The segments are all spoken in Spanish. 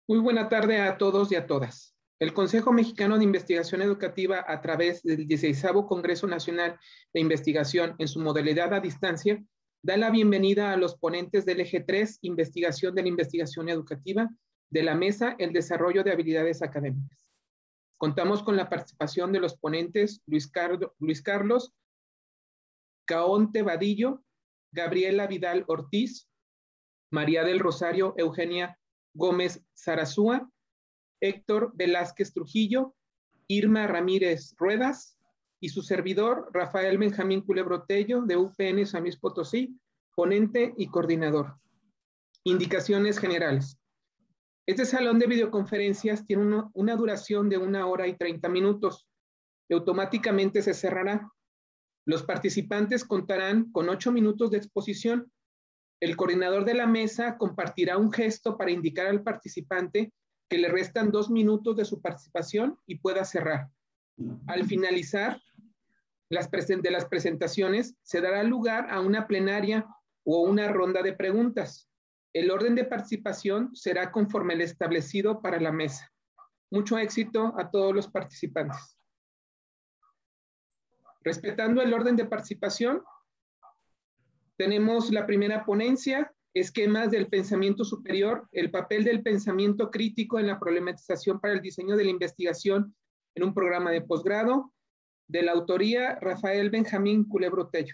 Muy buena tarde a todos y a todas. El Consejo Mexicano de Investigación Educativa, a través del 16º Congreso Nacional de Investigación en su modalidad a distancia, da la bienvenida a los ponentes del Eje 3, Investigación de la Investigación Educativa, de la Mesa, el Desarrollo de Habilidades Académicas. Contamos con la participación de los ponentes Luis Carlos Caonte Vadillo, Gabriela Vidal Ortiz, María del Rosario Eugenia Gómez Zarazúa, Héctor Velázquez Trujillo, Irma Ramírez Ruedas y su servidor Rafael Benjamín Culebro Tello de UPN San Luis Potosí, ponente y coordinador. Indicaciones generales. Este salón de videoconferencias tiene una duración de 1 hora y 30 minutos y automáticamente se cerrará. Los participantes contarán con 8 minutos de exposición. El coordinador de la mesa compartirá un gesto para indicar al participante que le restan 2 minutos de su participación y pueda cerrar. Al finalizar de las presentaciones, se dará lugar a una plenaria o una ronda de preguntas. El orden de participación será conforme el establecido para la mesa. Mucho éxito a todos los participantes. Respetando el orden de participación, tenemos la primera ponencia, esquemas del pensamiento superior, el papel del pensamiento crítico en la problematización para el diseño de la investigación en un programa de posgrado, de la autoría Rafael Benjamín Culebro Tello.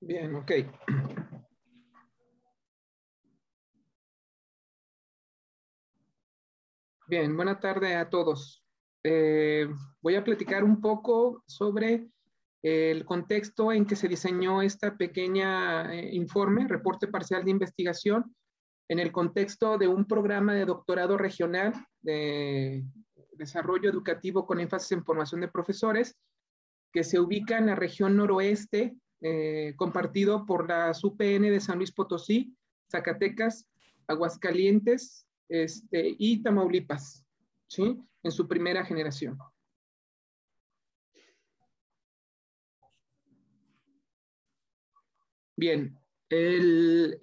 Bien, ok. Bien, buena tarde a todos. Voy a platicar un poco sobre el contexto en que se diseñó esta pequeña informe, reporte parcial de investigación, en el contexto de un programa de doctorado regional de desarrollo educativo con énfasis en formación de profesores, que se ubica en la región noroeste, compartido por las UPN de San Luis Potosí, Zacatecas, Aguascalientes y Tamaulipas, ¿sí? En su primera generación. Bien, el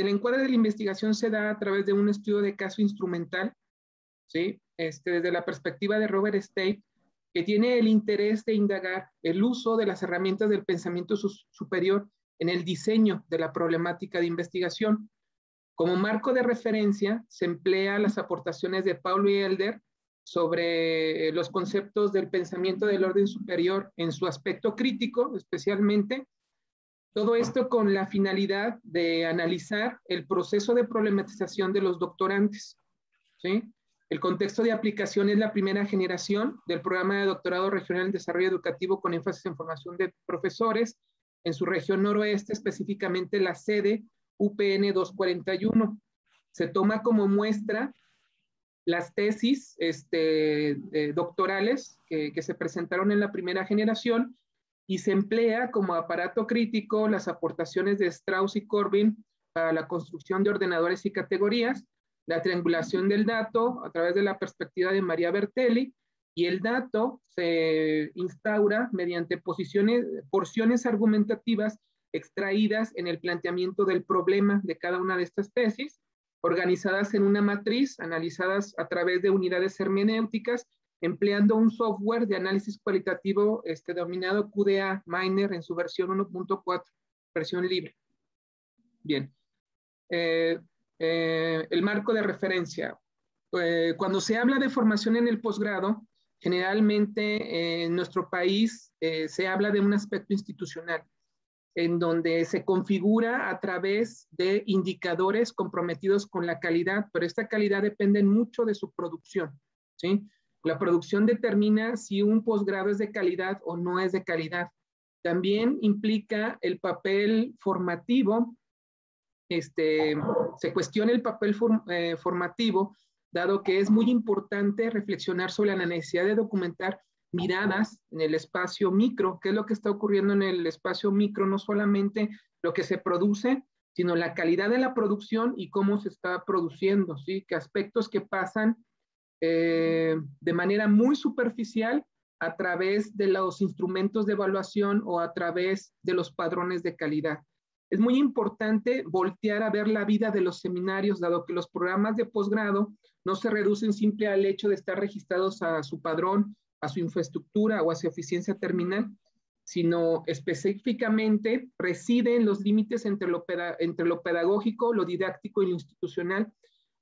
encuadre de la investigación se da a través de un estudio de caso instrumental, ¿sí? Desde la perspectiva de Robert State, que tiene el interés de indagar el uso de las herramientas del pensamiento superior en el diseño de la problemática de investigación. Como marco de referencia, se emplea las aportaciones de Paulo y Elder sobre los conceptos del pensamiento del orden superior en su aspecto crítico, especialmente. Todo esto con la finalidad de analizar el proceso de problematización de los doctorantes, ¿sí? El contexto de aplicación es la primera generación del programa de doctorado regional en desarrollo educativo con énfasis en formación de profesores en su región noroeste, específicamente la sede UPN 241. Se toma como muestra las tesis doctorales que se presentaron en la primera generación y se emplea como aparato crítico las aportaciones de Strauss y Corbin para la construcción de ordenadores y categorías, la triangulación del dato a través de la perspectiva de María Bertelli, y el dato se instaura mediante porciones argumentativas extraídas en el planteamiento del problema de cada una de estas tesis, organizadas en una matriz, analizadas a través de unidades hermenéuticas, empleando un software de análisis cualitativo denominado QDA Miner en su versión 1.4, versión libre. Bien. El marco de referencia. Cuando se habla de formación en el posgrado, generalmente en nuestro país se habla de un aspecto institucional. en donde se configura a través de indicadores comprometidos con la calidad, pero esta calidad depende mucho de su producción, ¿sí? La producción determina si un posgrado es de calidad o no es de calidad. También implica el papel formativo, se cuestiona el papel formativo, dado que es muy importante reflexionar sobre la necesidad de documentar miradas en el espacio micro, qué es lo que está ocurriendo en el espacio micro, no solamente lo que se produce, sino la calidad de la producción y cómo se está produciendo, ¿sí? Que aspectos que pasan de manera muy superficial a través de los instrumentos de evaluación o a través de los padrones de calidad. Es muy importante voltear a ver la vida de los seminarios, dado que los programas de posgrado no se reducen simple al hecho de estar registrados a su padrón, a su infraestructura o a su eficiencia terminal, sino específicamente residen los límites entre lo pedagógico, lo didáctico y lo institucional,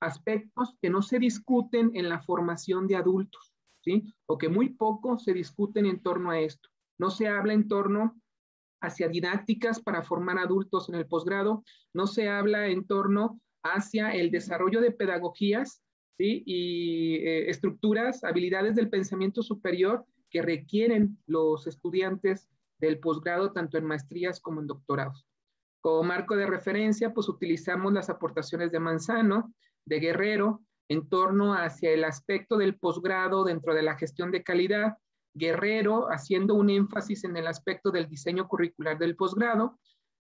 aspectos que no se discuten en la formación de adultos, ¿sí? O que muy poco se discuten en torno a esto. No se habla en torno hacia didácticas para formar adultos en el posgrado, no se habla en torno hacia el desarrollo de pedagogías, ¿sí? Y estructuras, habilidades del pensamiento superior que requieren los estudiantes del posgrado, tanto en maestrías como en doctorados. Como marco de referencia, pues utilizamos las aportaciones de Manzano, de Guerrero, en torno hacia el aspecto del posgrado dentro de la gestión de calidad, Guerrero haciendo un énfasis en el aspecto del diseño curricular del posgrado.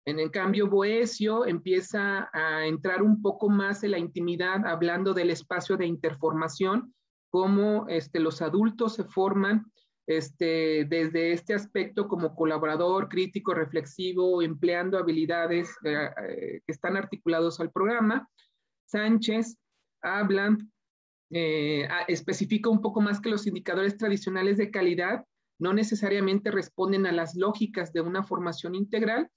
En cambio, Boecio empieza a entrar un poco más en la intimidad, hablando del espacio de interformación, cómo los adultos se forman desde este aspecto como colaborador, crítico, reflexivo, empleando habilidades que están articulados al programa. Sánchez habla, especifica un poco más que los indicadores tradicionales de calidad no necesariamente responden a las lógicas de una formación integral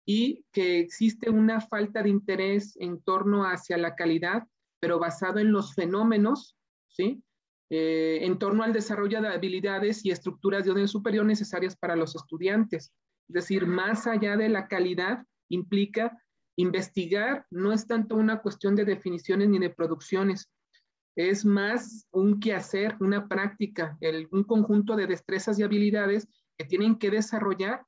y que existe una falta de interés en torno hacia la calidad, pero basado en los fenómenos, ¿sí? En torno al desarrollo de habilidades y estructuras de orden superior necesarias para los estudiantes. Es decir, más allá de la calidad, implica investigar, no es tanto una cuestión de definiciones ni de producciones, es más un quehacer, una práctica, un conjunto de destrezas y habilidades que tienen que desarrollar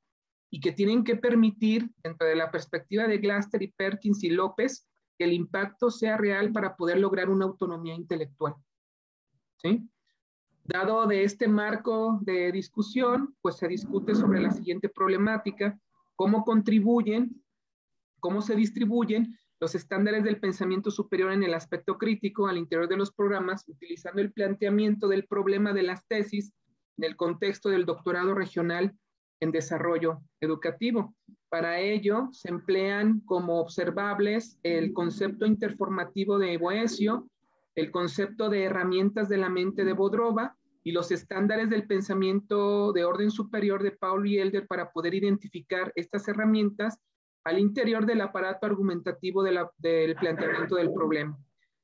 y que tienen que permitir, dentro de la perspectiva de Glaster y Perkins y López, que el impacto sea real para poder lograr una autonomía intelectual. ¿Sí? Dado de este marco de discusión, pues se discute sobre la siguiente problemática: cómo contribuyen, cómo se distribuyen los estándares del pensamiento superior en el aspecto crítico al interior de los programas, utilizando el planteamiento del problema de las tesis en el contexto del doctorado regional en desarrollo educativo. Para ello, se emplean como observables el concepto interformativo de Boecio, el concepto de herramientas de la mente de Bodrova y los estándares del pensamiento de orden superior de Paul y Elder para poder identificar estas herramientas al interior del aparato argumentativo del planteamiento del problema.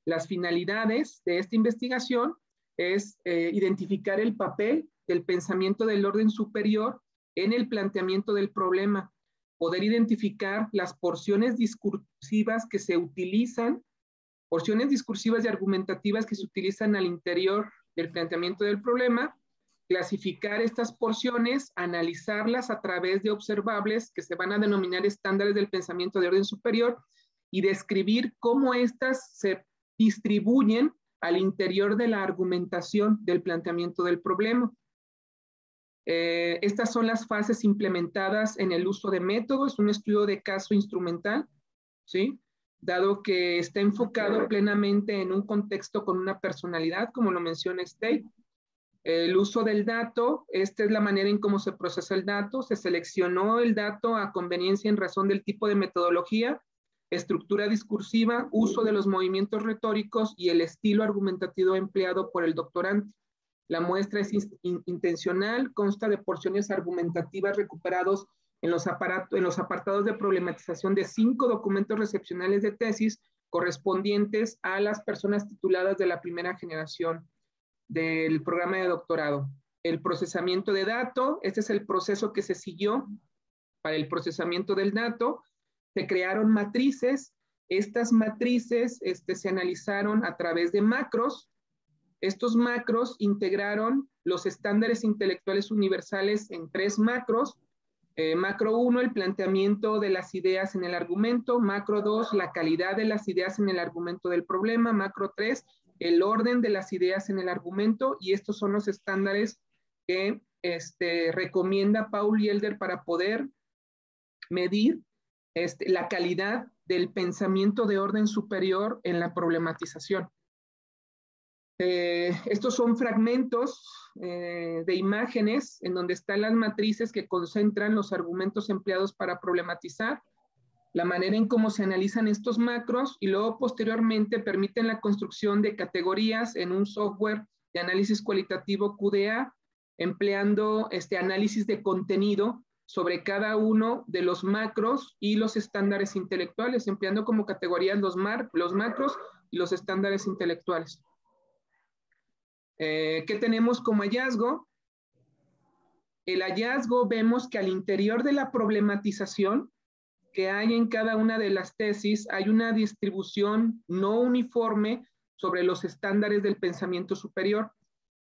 Las finalidades de esta investigación es identificar el papel del pensamiento del orden superior en el planteamiento del problema, poder identificar las porciones discursivas que se utilizan, porciones discursivas y argumentativas que se utilizan al interior del planteamiento del problema, clasificar estas porciones, analizarlas a través de observables que se van a denominar estándares del pensamiento de orden superior y describir cómo estas se distribuyen al interior de la argumentación del planteamiento del problema. Estas son las fases implementadas en el uso de métodos, un estudio de caso instrumental, ¿sí? Dado que está enfocado plenamente en un contexto con una personalidad, como lo menciona State. El uso del dato, esta es la manera en cómo se procesa el dato, se seleccionó el dato a conveniencia en razón del tipo de metodología, estructura discursiva, uso de los movimientos retóricos y el estilo argumentativo empleado por el doctorante. La muestra es intencional, consta de porciones argumentativas recuperados en los apartados de problematización de 5 documentos recepcionales de tesis correspondientes a las personas tituladas de la primera generación del programa de doctorado. El procesamiento de datos, este es el proceso que se siguió para el procesamiento del dato. Se crearon matrices. Estas matrices se analizaron a través de macros. Estos macros integraron los estándares intelectuales universales en 3 macros. Macro 1, el planteamiento de las ideas en el argumento. Macro 2, la calidad de las ideas en el argumento del problema. Macro 3, el orden de las ideas en el argumento. Y estos son los estándares que recomienda Paul Yelder para poder medir la calidad del pensamiento de orden superior en la problematización. Estos son fragmentos de imágenes en donde están las matrices que concentran los argumentos empleados para problematizar, la manera en cómo se analizan estos macros y luego posteriormente permiten la construcción de categorías en un software de análisis cualitativo QDA, empleando análisis de contenido sobre cada uno de los macros y los estándares intelectuales, empleando como categorías los macros y los estándares intelectuales. ¿Qué tenemos como hallazgo? El hallazgo, vemos que al interior de la problematización que hay en cada una de las tesis, hay una distribución no uniforme sobre los estándares del pensamiento superior.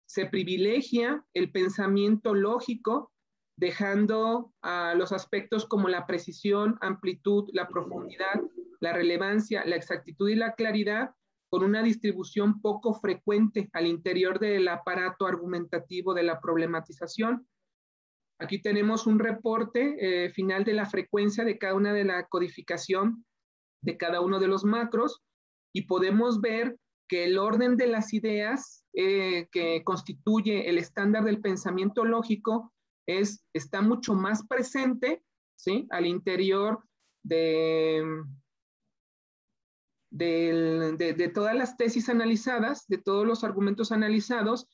Se privilegia el pensamiento lógico, dejando a los aspectos como la precisión, amplitud, la profundidad, la relevancia, la exactitud y la claridad, con una distribución poco frecuente al interior del aparato argumentativo de la problematización. Aquí tenemos un reporte final de la frecuencia de cada una de la codificación de cada uno de los macros y podemos ver que el orden de las ideas que constituye el estándar del pensamiento lógico está mucho más presente, ¿sí?, al interior de todas las tesis analizadas, de todos los argumentos analizados,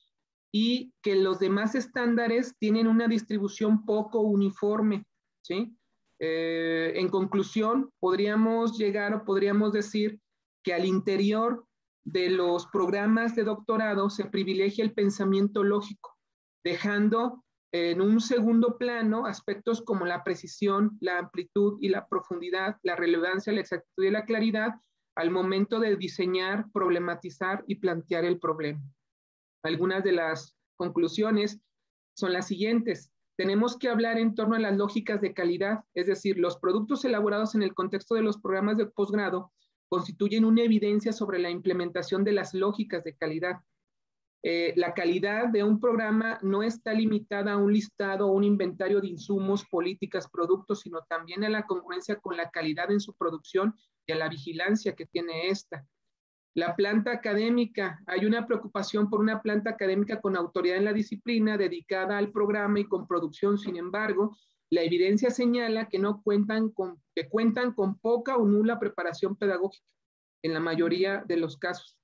y que los demás estándares tienen una distribución poco uniforme, ¿sí? En conclusión, podríamos llegar o podríamos decir que al interior de los programas de doctorado se privilegia el pensamiento lógico, dejando en un segundo plano aspectos como la precisión, la amplitud y la profundidad, la relevancia, la exactitud y la claridad al momento de diseñar, problematizar y plantear el problema. Algunas de las conclusiones son las siguientes. Tenemos que hablar en torno a las lógicas de calidad, es decir, los productos elaborados en el contexto de los programas de posgrado constituyen una evidencia sobre la implementación de las lógicas de calidad. La calidad de un programa no está limitada a un listado o un inventario de insumos, políticas, productos, sino también a la congruencia con la calidad en su producción y a la vigilancia que tiene esta. La planta académica, hay una preocupación por una planta académica con autoridad en la disciplina, dedicada al programa y con producción. Sin embargo, la evidencia señala que cuentan con poca o nula preparación pedagógica en la mayoría de los casos.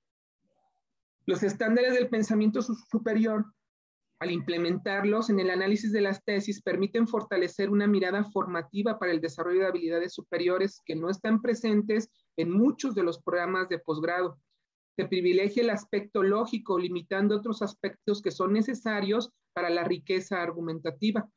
Los estándares del pensamiento superior, al implementarlos en el análisis de las tesis, permiten fortalecer una mirada formativa para el desarrollo de habilidades superiores que no están presentes en muchos de los programas de posgrado. Se privilegia el aspecto lógico, limitando otros aspectos que son necesarios para la riqueza argumentativa.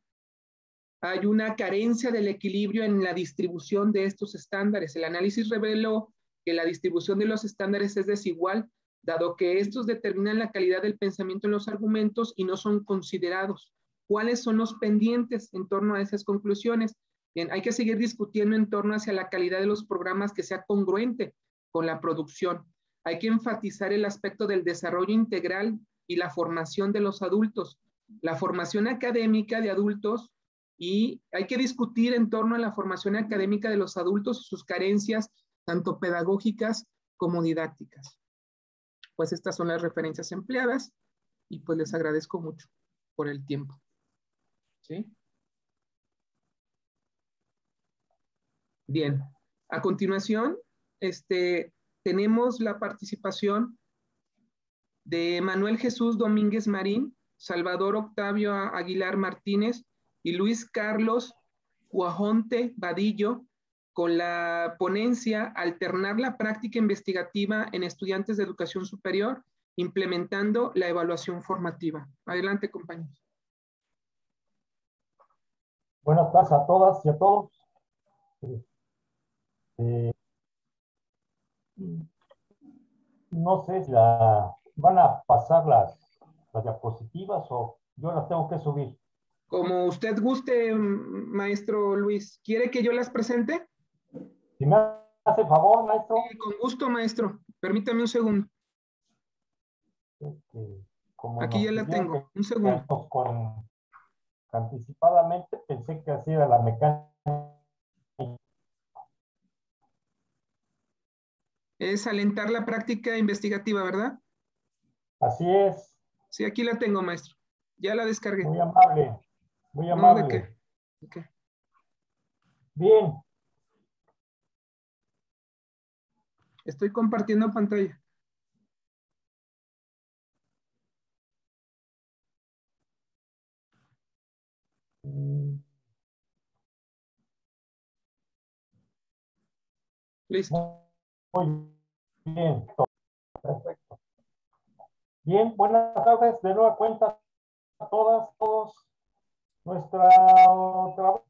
Hay una carencia del equilibrio en la distribución de estos estándares. El análisis reveló que la distribución de los estándares es desigual, dado que estos determinan la calidad del pensamiento en los argumentos y no son considerados. ¿Cuáles son los pendientes en torno a esas conclusiones? Bien, hay que seguir discutiendo en torno hacia la calidad de los programas que sea congruente con la producción. Hay que enfatizar el aspecto del desarrollo integral y la formación de los adultos, la formación académica de adultos, y hay que discutir en torno a la formación académica de los adultos y sus carencias, tanto pedagógicas como didácticas. Pues estas son las referencias empleadas y pues les agradezco mucho por el tiempo. ¿Sí? Bien, a continuación tenemos la participación de Manuel Jesús Domínguez Marín, Salvador Octavio Aguilar Martínez y Luis Carlos Guajonte Vadillo, con la ponencia Alternar la práctica investigativa en estudiantes de educación superior, implementando la evaluación formativa. Adelante, compañeros. Buenas tardes a todas y a todos. No sé si van a pasar las diapositivas o yo las tengo que subir. Como usted guste, maestro Luis. ¿Quiere que yo las presente? Si me hace favor, maestro. Sí, con gusto, maestro. Permítame un segundo. Como Aquí nos ya la pidieron tengo. Un segundo. anticipadamente, pensé que así era la mecánica. Es alentar la práctica investigativa, ¿verdad? Así es. Sí, aquí la tengo, maestro. Ya la descargué. Muy amable. Muy No, ¿de qué? amable. ¿De qué? Bien. Estoy compartiendo pantalla. Listo. Muy bien. Perfecto. Bien, buenas tardes de nueva cuenta a todas, todos. Nuestro trabajo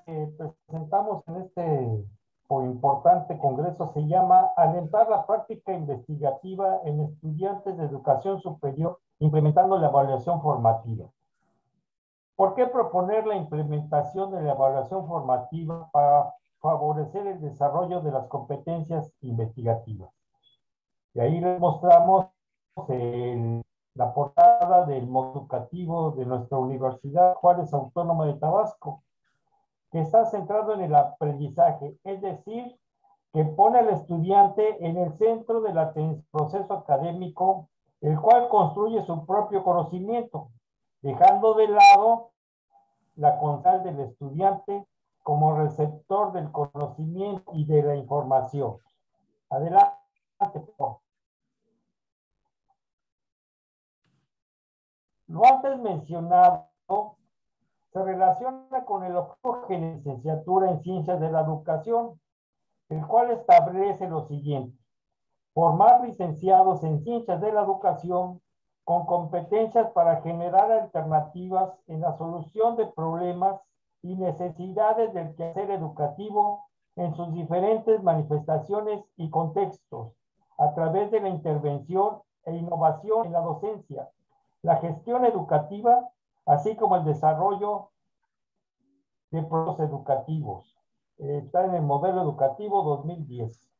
que presentamos en este importante congreso se llama Alentar la práctica investigativa en estudiantes de educación superior, implementando la evaluación formativa. ¿Por qué proponer la implementación de la evaluación formativa para favorecer el desarrollo de las competencias investigativas? Y ahí les mostramos la portada del modo educativo de nuestra Universidad Juárez Autónoma de Tabasco, que está centrado en el aprendizaje, es decir, que pone al estudiante en el centro del proceso académico, el cual construye su propio conocimiento, dejando de lado la constante del estudiante como receptor del conocimiento y de la información. Adelante, por favor. Lo antes mencionado se relaciona con el objetivo de la licenciatura en Ciencias de la Educación, el cual establece lo siguiente: formar licenciados en Ciencias de la Educación con competencias para generar alternativas en la solución de problemas y necesidades del quehacer educativo en sus diferentes manifestaciones y contextos, a través de la intervención e innovación en la docencia, la gestión educativa, así como el desarrollo de procesos educativos. Está en el modelo educativo 2010.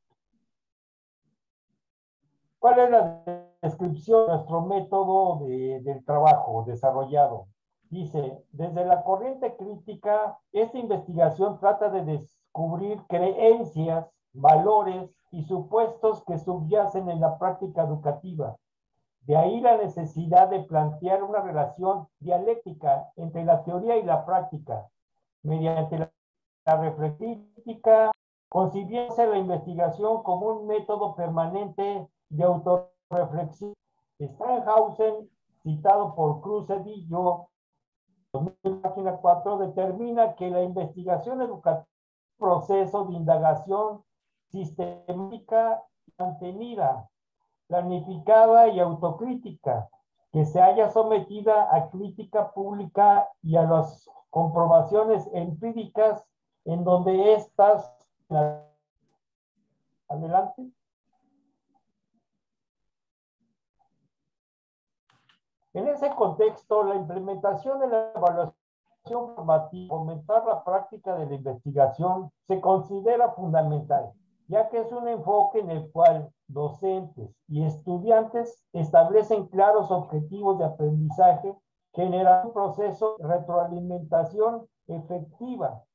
¿Cuál es la descripción de nuestro método del trabajo desarrollado? Dice, desde la corriente crítica, esta investigación trata de descubrir creencias, valores y supuestos que subyacen en la práctica educativa. De ahí la necesidad de plantear una relación dialéctica entre la teoría y la práctica, mediante la reflexión crítica, concibiéndose la investigación como un método permanente de autorreflexión. Steinhausen, citado por Cruz Edillo, página 4, determina que la investigación educativa es un proceso de indagación sistemática mantenida, planificada y autocrítica, que se haya sometida a crítica pública y a las comprobaciones empíricas en donde estas... Adelante. En ese contexto, la implementación de la evaluación formativa, aumentar la práctica de la investigación, se considera fundamental, ya que es un enfoque en el cual docentes y estudiantes establecen claros objetivos de aprendizaje, generando un proceso de retroalimentación efectiva,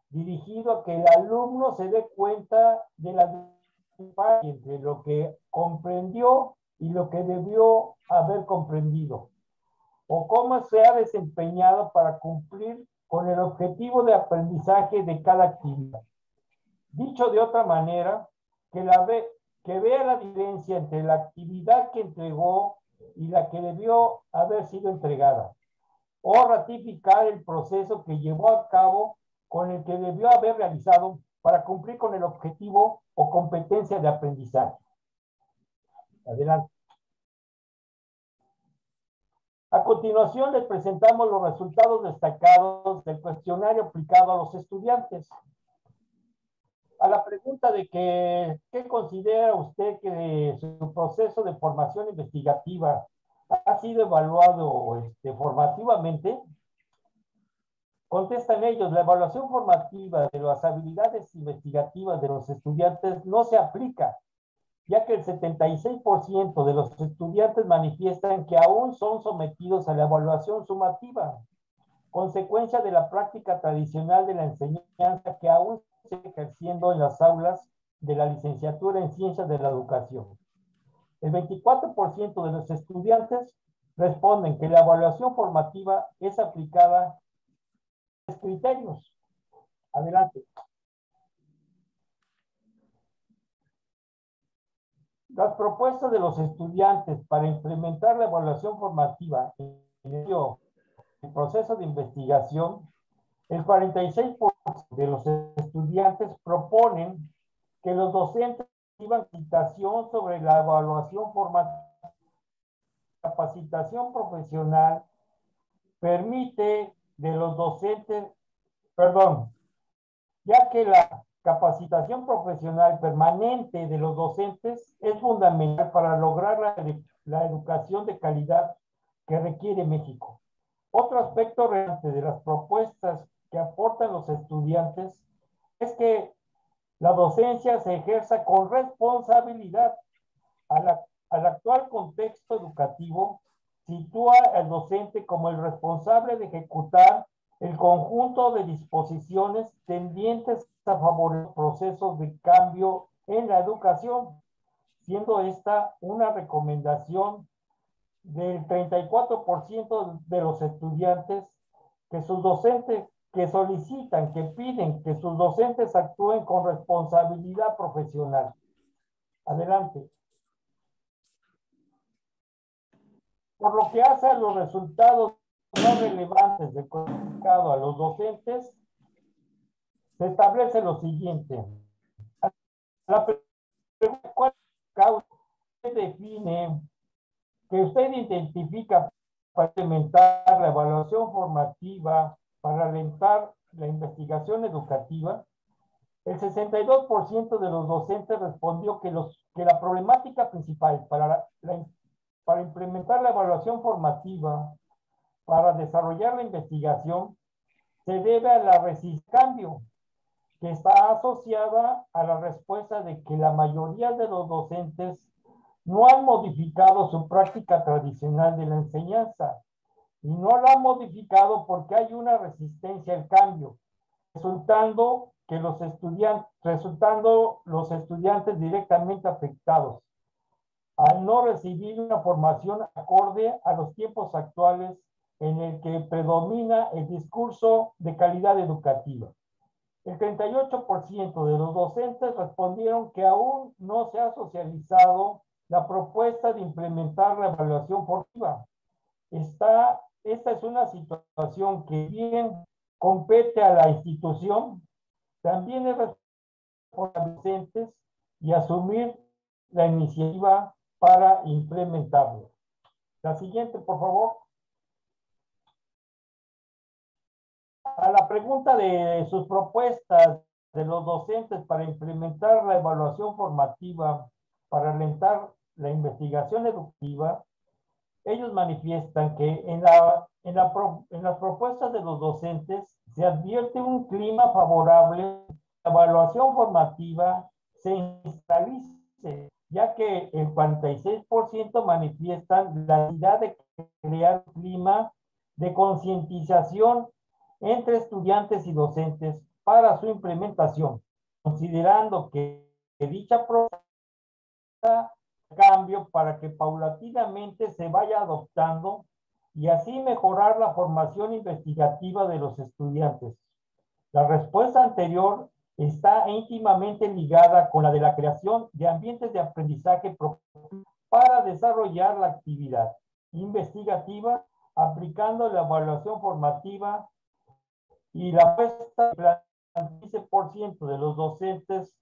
dirigido a que el alumno se dé cuenta de la diferencia entre lo que comprendió y lo que debió haber comprendido, o cómo se ha desempeñado para cumplir con el objetivo de aprendizaje de cada actividad. Dicho de otra manera, que vea la diferencia entre la actividad que entregó y la que debió haber sido entregada, o ratificar el proceso que llevó a cabo con el que debió haber realizado para cumplir con el objetivo o competencia de aprendizaje. Adelante. A continuación, les presentamos los resultados destacados del cuestionario aplicado a los estudiantes. A la pregunta de que, ¿qué considera usted que su proceso de formación investigativa ha sido evaluado formativamente? Contestan ellos, la evaluación formativa de las habilidades investigativas de los estudiantes no se aplica, ya que el 76% de los estudiantes manifiestan que aún son sometidos a la evaluación sumativa, consecuencia de la práctica tradicional de la enseñanza que aún se sigue ejerciendo en las aulas de la licenciatura en Ciencias de la Educación. El 24% de los estudiantes responden que la evaluación formativa es aplicada a los criterios. Adelante. Las propuestas de los estudiantes para implementar la evaluación formativa en el proceso de investigación, el 46% de los estudiantes proponen que los docentes reciban capacitación sobre la evaluación formativa. Capacitación profesional permite de los docentes, ya que la capacitación profesional permanente de los docentes es fundamental para lograr la educación de calidad que requiere México. Otro aspecto relevante de las propuestas que aportan los estudiantes es que la docencia se ejerza con responsabilidad. Al actual contexto educativo sitúa al docente como el responsable de ejecutar el conjunto de disposiciones tendientes a favorecer procesos de cambio en la educación, siendo esta una recomendación del 34% de los estudiantes que sus docentes que solicitan, que piden que sus docentes actúen con responsabilidad profesional. Adelante. Por lo que hace a los resultados no relevantes del comunicado a los docentes, se establece lo siguiente. La pregunta, ¿cuál causa define que usted identifica para implementar la evaluación formativa, para alentar la investigación educativa? El 62% de los docentes respondió que la problemática principal para implementar la evaluación formativa, para desarrollar la investigación, se debe a la resistencia al cambio, que está asociada a la respuesta de que la mayoría de los docentes no han modificado su práctica tradicional de la enseñanza, y no la han modificado porque hay una resistencia al cambio, resultando los estudiantes directamente afectados al no recibir una formación acorde a los tiempos actuales en el que predomina el discurso de calidad educativa. El 38% de los docentes respondieron que aún no se ha socializado la propuesta de implementar la evaluación formativa. Esta es una situación que bien compete a la institución, también es responsabilidad de los docentes y asumir la iniciativa para implementarlo. La siguiente, por favor. A la pregunta de sus propuestas de los docentes para implementar la evaluación formativa, para alentar la investigación educativa, ellos manifiestan que en las propuestas de los docentes se advierte un clima favorable, la evaluación formativa se instalice, ya que el 46% manifiestan la necesidad de crear un clima de concientización entre estudiantes y docentes para su implementación, considerando que dicha propuesta cambio para que paulatinamente se vaya adoptando y así mejorar la formación investigativa de los estudiantes. La respuesta anterior está íntimamente ligada con la de la creación de ambientes de aprendizaje para desarrollar la actividad investigativa, aplicando la evaluación formativa y la apuesta del 15% de los docentes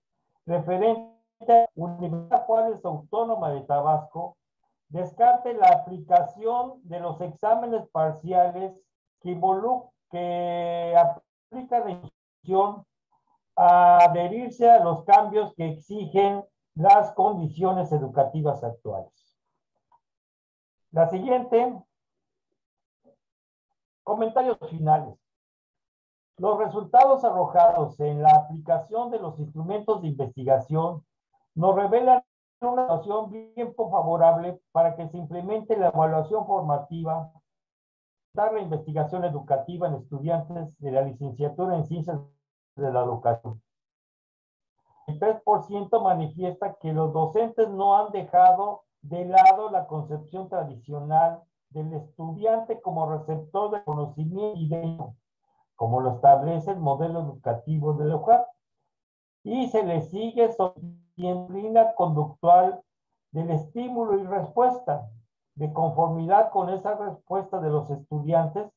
referente a la Universidad Juárez Autónoma de Tabasco descarte la aplicación de los exámenes parciales que aplica la institución a adherirse a los cambios que exigen las condiciones educativas actuales. La siguiente, comentarios finales. Los resultados arrojados en la aplicación de los instrumentos de investigación nos revelan una situación bien favorable para que se implemente la evaluación formativa, la investigación educativa en estudiantes de la licenciatura en Ciencias de la Educación. El 3% manifiesta que los docentes no han dejado de lado la concepción tradicional del estudiante como receptor de conocimiento y de como lo establece el modelo educativo de la UJAT, y se le sigue disciplina conductual del estímulo y respuesta. De conformidad con esa respuesta de los estudiantes,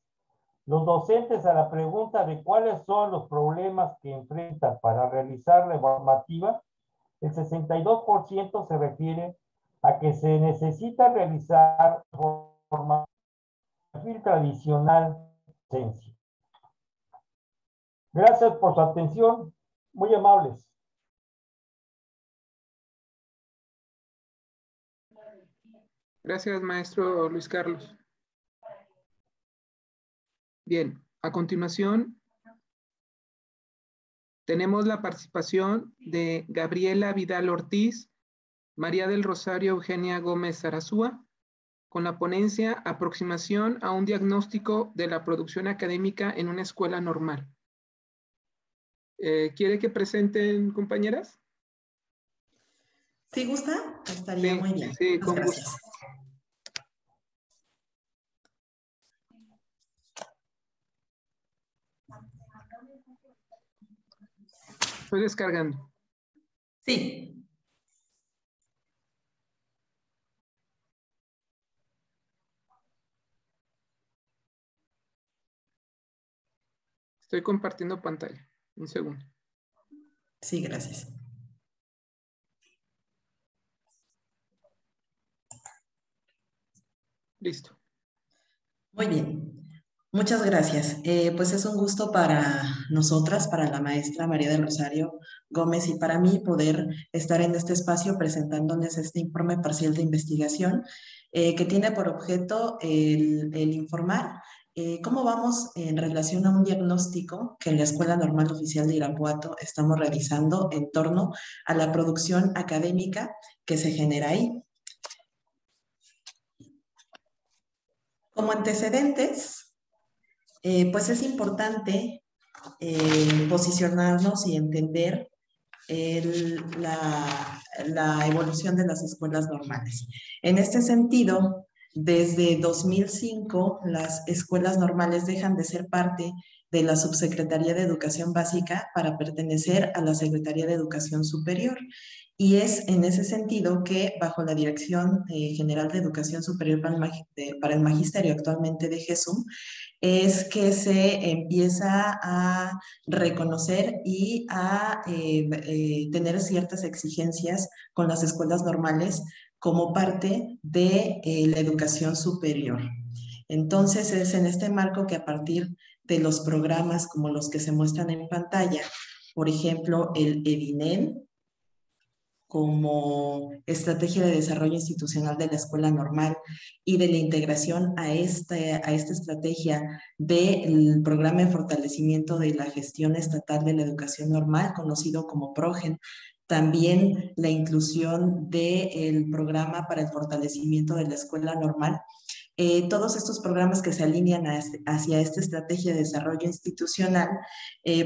los docentes a la pregunta de cuáles son los problemas que enfrentan para realizar la evaluativa, el 62% se refiere a que se necesita realizar forma tradicional docencia. Gracias por su atención, muy amables. Gracias, maestro Luis Carlos. Bien, a continuación tenemos la participación de Gabriela Vidal Ortiz, María del Rosario Eugenia Gómez Zarazúa, con la ponencia Aproximación a un diagnóstico de la producción académica en una escuela normal. ¿Quiere que presenten, compañeras? ¿Sí gusta? Estaría muy bien. Sí, con gusto. Estoy descargando. Sí. Estoy compartiendo pantalla. Un segundo. Sí, gracias. Listo. Muy bien. Muchas gracias. Pues es un gusto para nosotras, para la maestra María del Rosario Gómez y para mí poder estar en este espacio presentándoles este informe parcial de investigación que tiene por objeto el informar cómo vamos en relación a un diagnóstico que en la Escuela Normal Oficial de Irapuato estamos realizando en torno a la producción académica que se genera ahí. Como antecedentes, pues es importante posicionarnos y entender la evolución de las escuelas normales. En este sentido, desde 2005, las escuelas normales dejan de ser parte de la Subsecretaría de Educación Básica para pertenecer a la Secretaría de Educación Superior. Y es en ese sentido que, bajo la Dirección General de Educación Superior para el Magisterio actualmente de GESUM, es que se empieza a reconocer y a tener ciertas exigencias con las escuelas normales como parte de la educación superior. Entonces, es en este marco que a partir de los programas como los que se muestran en pantalla, por ejemplo, el EDINEL, como estrategia de desarrollo institucional de la escuela normal y de la integración a esta estrategia del programa de fortalecimiento de la gestión estatal de la educación normal, conocido como PROGEN. También la inclusión del programa para el fortalecimiento de la escuela normal. Todos estos programas que se alinean hacia esta estrategia de desarrollo institucional,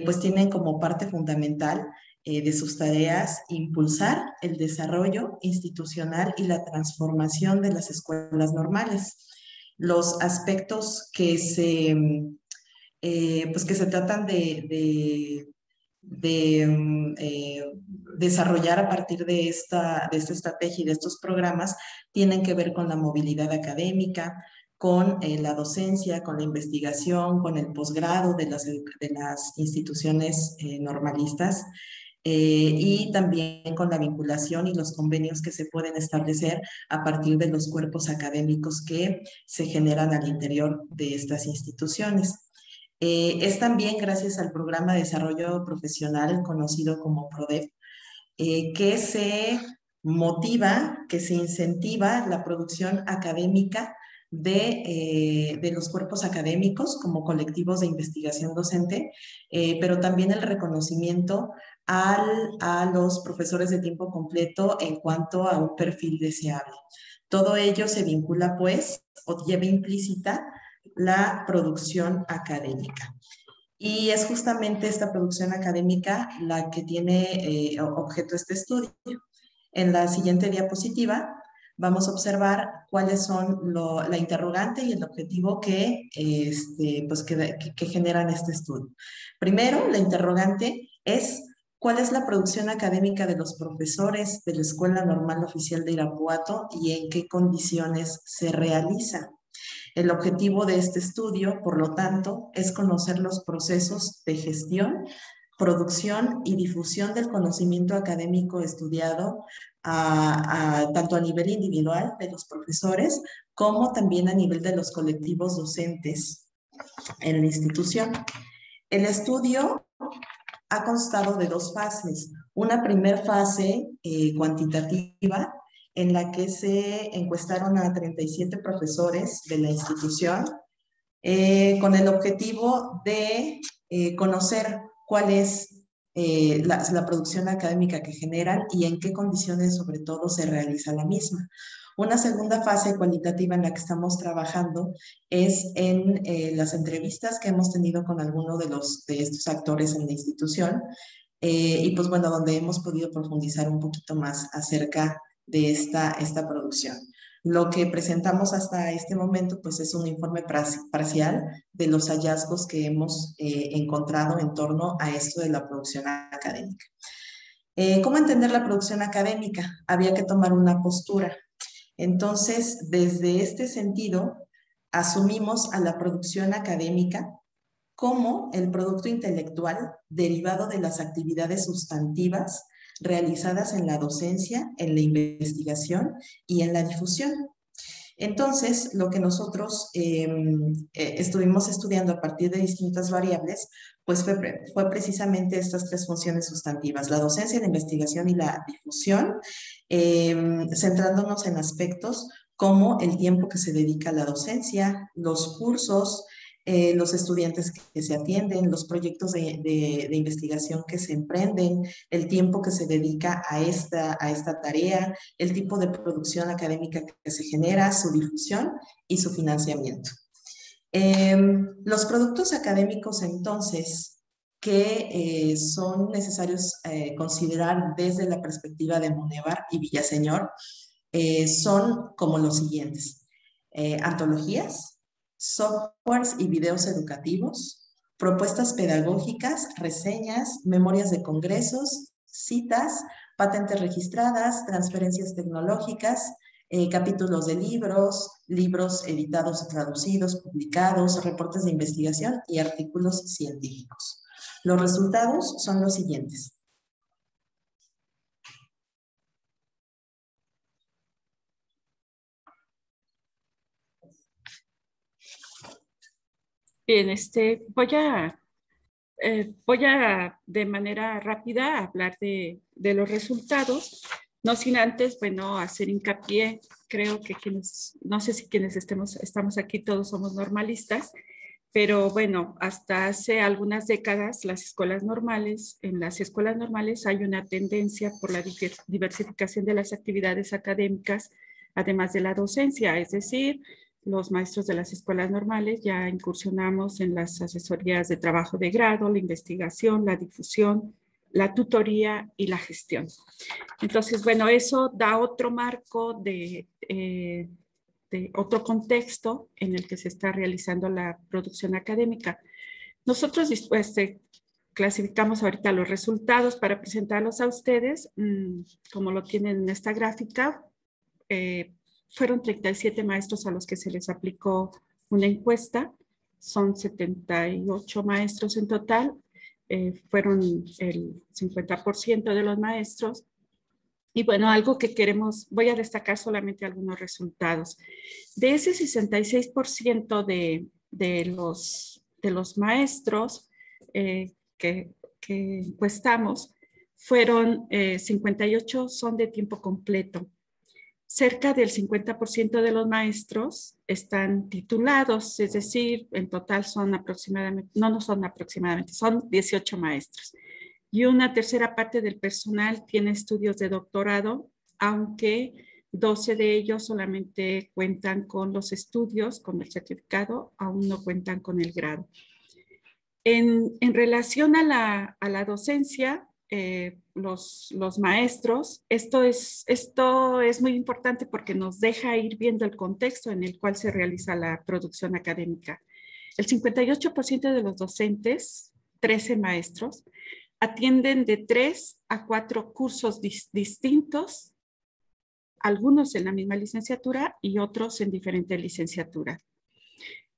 pues tienen como parte fundamental de sus tareas impulsar el desarrollo institucional y la transformación de las escuelas normales. Los aspectos que se tratan de desarrollar a partir de esta estrategia y de estos programas tienen que ver con la movilidad académica, con la docencia, con la investigación, con el posgrado de las instituciones normalistas, y también con la vinculación y los convenios que se pueden establecer a partir de los cuerpos académicos que se generan al interior de estas instituciones. Es también gracias al programa de desarrollo profesional conocido como PRODEP, que se motiva, que se incentiva la producción académica de los cuerpos académicos como colectivos de investigación docente, pero también el reconocimiento a los profesores de tiempo completo en cuanto a un perfil deseable. Todo ello se vincula, pues, o lleva implícita la producción académica. Y es justamente esta producción académica la que tiene objeto este estudio. En la siguiente diapositiva vamos a observar cuáles son la interrogante y el objetivo que generan este estudio. Primero, la interrogante es cuál es la producción académica de los profesores de la Escuela Normal Oficial de Irapuato y en qué condiciones se realiza. El objetivo de este estudio, por lo tanto, es conocer los procesos de gestión, producción y difusión del conocimiento académico estudiado tanto a nivel individual de los profesores como también a nivel de los colectivos docentes en la institución. El estudio ha constado de dos fases. Una primera fase cuantitativa en la que se encuestaron a 37 profesores de la institución con el objetivo de conocer cuál es la producción académica que generan y en qué condiciones sobre todo se realiza la misma. Una segunda fase cualitativa en la que estamos trabajando es en las entrevistas que hemos tenido con alguno de estos actores en la institución y pues bueno, donde hemos podido profundizar un poquito más acerca de esta producción. Lo que presentamos hasta este momento pues es un informe parcial de los hallazgos que hemos encontrado en torno a esto de la producción académica. ¿Cómo entender la producción académica? Había que tomar una postura. Entonces, desde este sentido, asumimos a la producción académica como el producto intelectual derivado de las actividades sustantivas realizadas en la docencia, en la investigación y en la difusión. Entonces, lo que nosotros estuvimos estudiando a partir de distintas variables, pues fue precisamente estas tres funciones sustantivas, la docencia, la investigación y la difusión, centrándonos en aspectos como el tiempo que se dedica a la docencia, los cursos, los estudiantes que se atienden, los proyectos de investigación que se emprenden, el tiempo que se dedica a esta tarea, el tipo de producción académica que se genera, su difusión y su financiamiento. Los productos académicos, entonces, que son necesarios considerar desde la perspectiva de Monévar y Villaseñor, son como los siguientes. Antologías, softwares y videos educativos, propuestas pedagógicas, reseñas, memorias de congresos, citas, patentes registradas, transferencias tecnológicas, capítulos de libros editados, traducidos, publicados, reportes de investigación y artículos científicos. Los resultados son los siguientes. Bien, voy a de manera rápida hablar de los resultados, no sin antes, bueno, hacer hincapié, creo que no sé si quienes estamos aquí todos somos normalistas, pero bueno, hasta hace algunas décadas en las escuelas normales hay una tendencia por la diversificación de las actividades académicas, además de la docencia, es decir, los maestros de las escuelas normales ya incursionamos en las asesorías de trabajo de grado, la investigación, la difusión, la tutoría y la gestión. Entonces, bueno, eso da otro marco de otro contexto en el que se está realizando la producción académica. Nosotros clasificamos ahorita los resultados para presentarlos a ustedes, como lo tienen en esta gráfica. Fueron 37 maestros a los que se les aplicó una encuesta, son 78 maestros en total. fueron el 50% de los maestros. Y bueno, algo que queremos, voy a destacar solamente algunos resultados. De ese 66% de los maestros que encuestamos, fueron 58 son de tiempo completo. Cerca del 50% de los maestros están titulados, es decir, en total son aproximadamente, no son aproximadamente, son 18 maestros. Y una tercera parte del personal tiene estudios de doctorado, aunque 12 de ellos solamente cuentan con los estudios, con el certificado, aún no cuentan con el grado. En relación a la docencia, los maestros, esto es muy importante porque nos deja ir viendo el contexto en el cual se realiza la producción académica. El 58% de los docentes, 13 maestros, atienden de 3 a 4 cursos distintos, algunos en la misma licenciatura y otros en diferentes licenciaturas.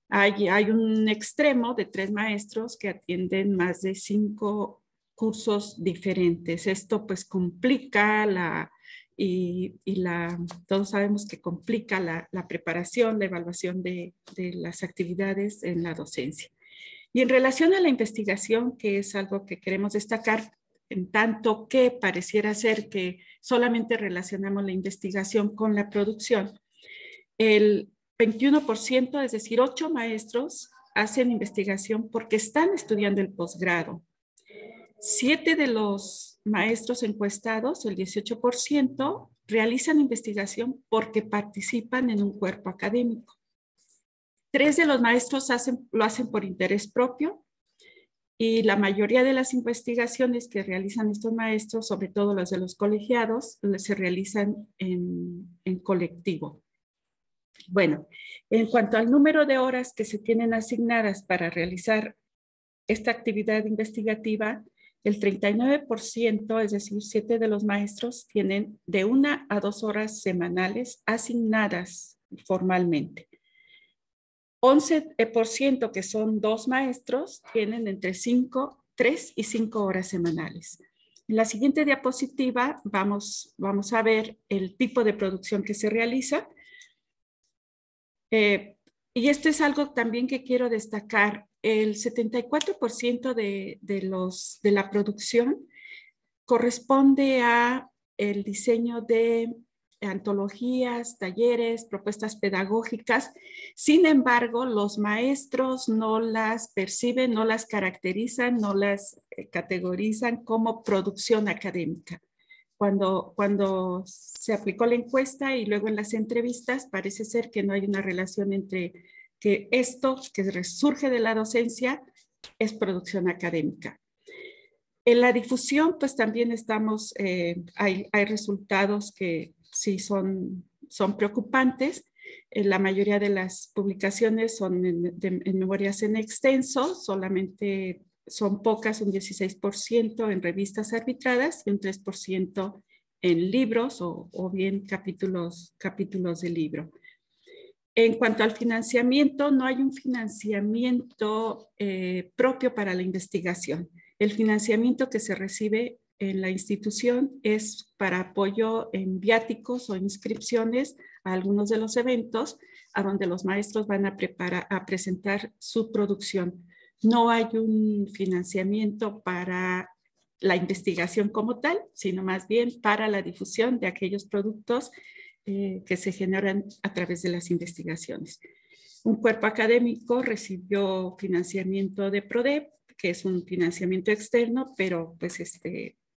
Hay un extremo de 3 maestros que atienden más de 5 cursos diferentes. Esto pues complica todos sabemos que complica la preparación, la evaluación de las actividades en la docencia. Y en relación a la investigación, que es algo que queremos destacar, en tanto que pareciera ser que solamente relacionamos la investigación con la producción, el 21%, es decir, 8 maestros hacen investigación porque están estudiando el posgrado. 7 de los maestros encuestados, el 18%, realizan investigación porque participan en un cuerpo académico. 3 de los maestros lo hacen por interés propio y la mayoría de las investigaciones que realizan estos maestros, sobre todo las de los colegiados, se realizan en colectivo. Bueno, en cuanto al número de horas que se tienen asignadas para realizar esta actividad investigativa, el 39%, es decir, 7 de los maestros, tienen de 1 a 2 horas semanales asignadas formalmente. 11%, que son 2 maestros, tienen entre 3 y 5 horas semanales. En la siguiente diapositiva vamos a ver el tipo de producción que se realiza. Y esto es algo también que quiero destacar. El 74% de la producción corresponde a el diseño de antologías, talleres, propuestas pedagógicas. Sin embargo, los maestros no las perciben, no las caracterizan, no las categorizan como producción académica. Cuando se aplicó la encuesta y luego en las entrevistas, parece ser que no hay una relación entre que esto que resurge de la docencia es producción académica. En la difusión, pues también hay resultados que sí son preocupantes. La mayoría de las publicaciones son en memorias en extenso, solamente son pocas, un 16% en revistas arbitradas y un 3% en libros o bien capítulos de libro. En cuanto al financiamiento, no hay un financiamiento propio para la investigación. El financiamiento que se recibe en la institución es para apoyo en viáticos o inscripciones a algunos de los eventos a donde los maestros van a presentar su producción. No hay un financiamiento para la investigación como tal, sino más bien para la difusión de aquellos productos que se generan a través de las investigaciones. Un cuerpo académico recibió financiamiento de PRODEP, que es un financiamiento externo, pero pues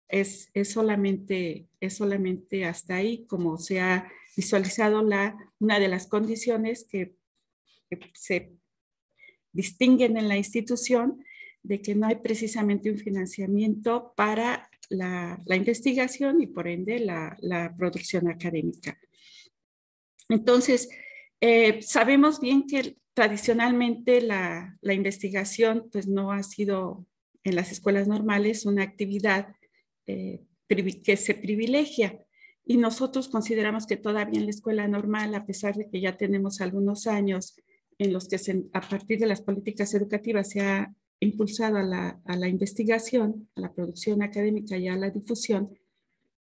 es solamente hasta ahí como se ha visualizado una de las condiciones que se distinguen en la institución de que no hay precisamente un financiamiento para la investigación y por ende la producción académica. Entonces, sabemos bien que tradicionalmente la investigación pues no ha sido en las escuelas normales una actividad que se privilegia y nosotros consideramos que todavía en la escuela normal, a pesar de que ya tenemos algunos años en los que a partir de las políticas educativas se ha impulsado a la investigación, a la producción académica y a la difusión,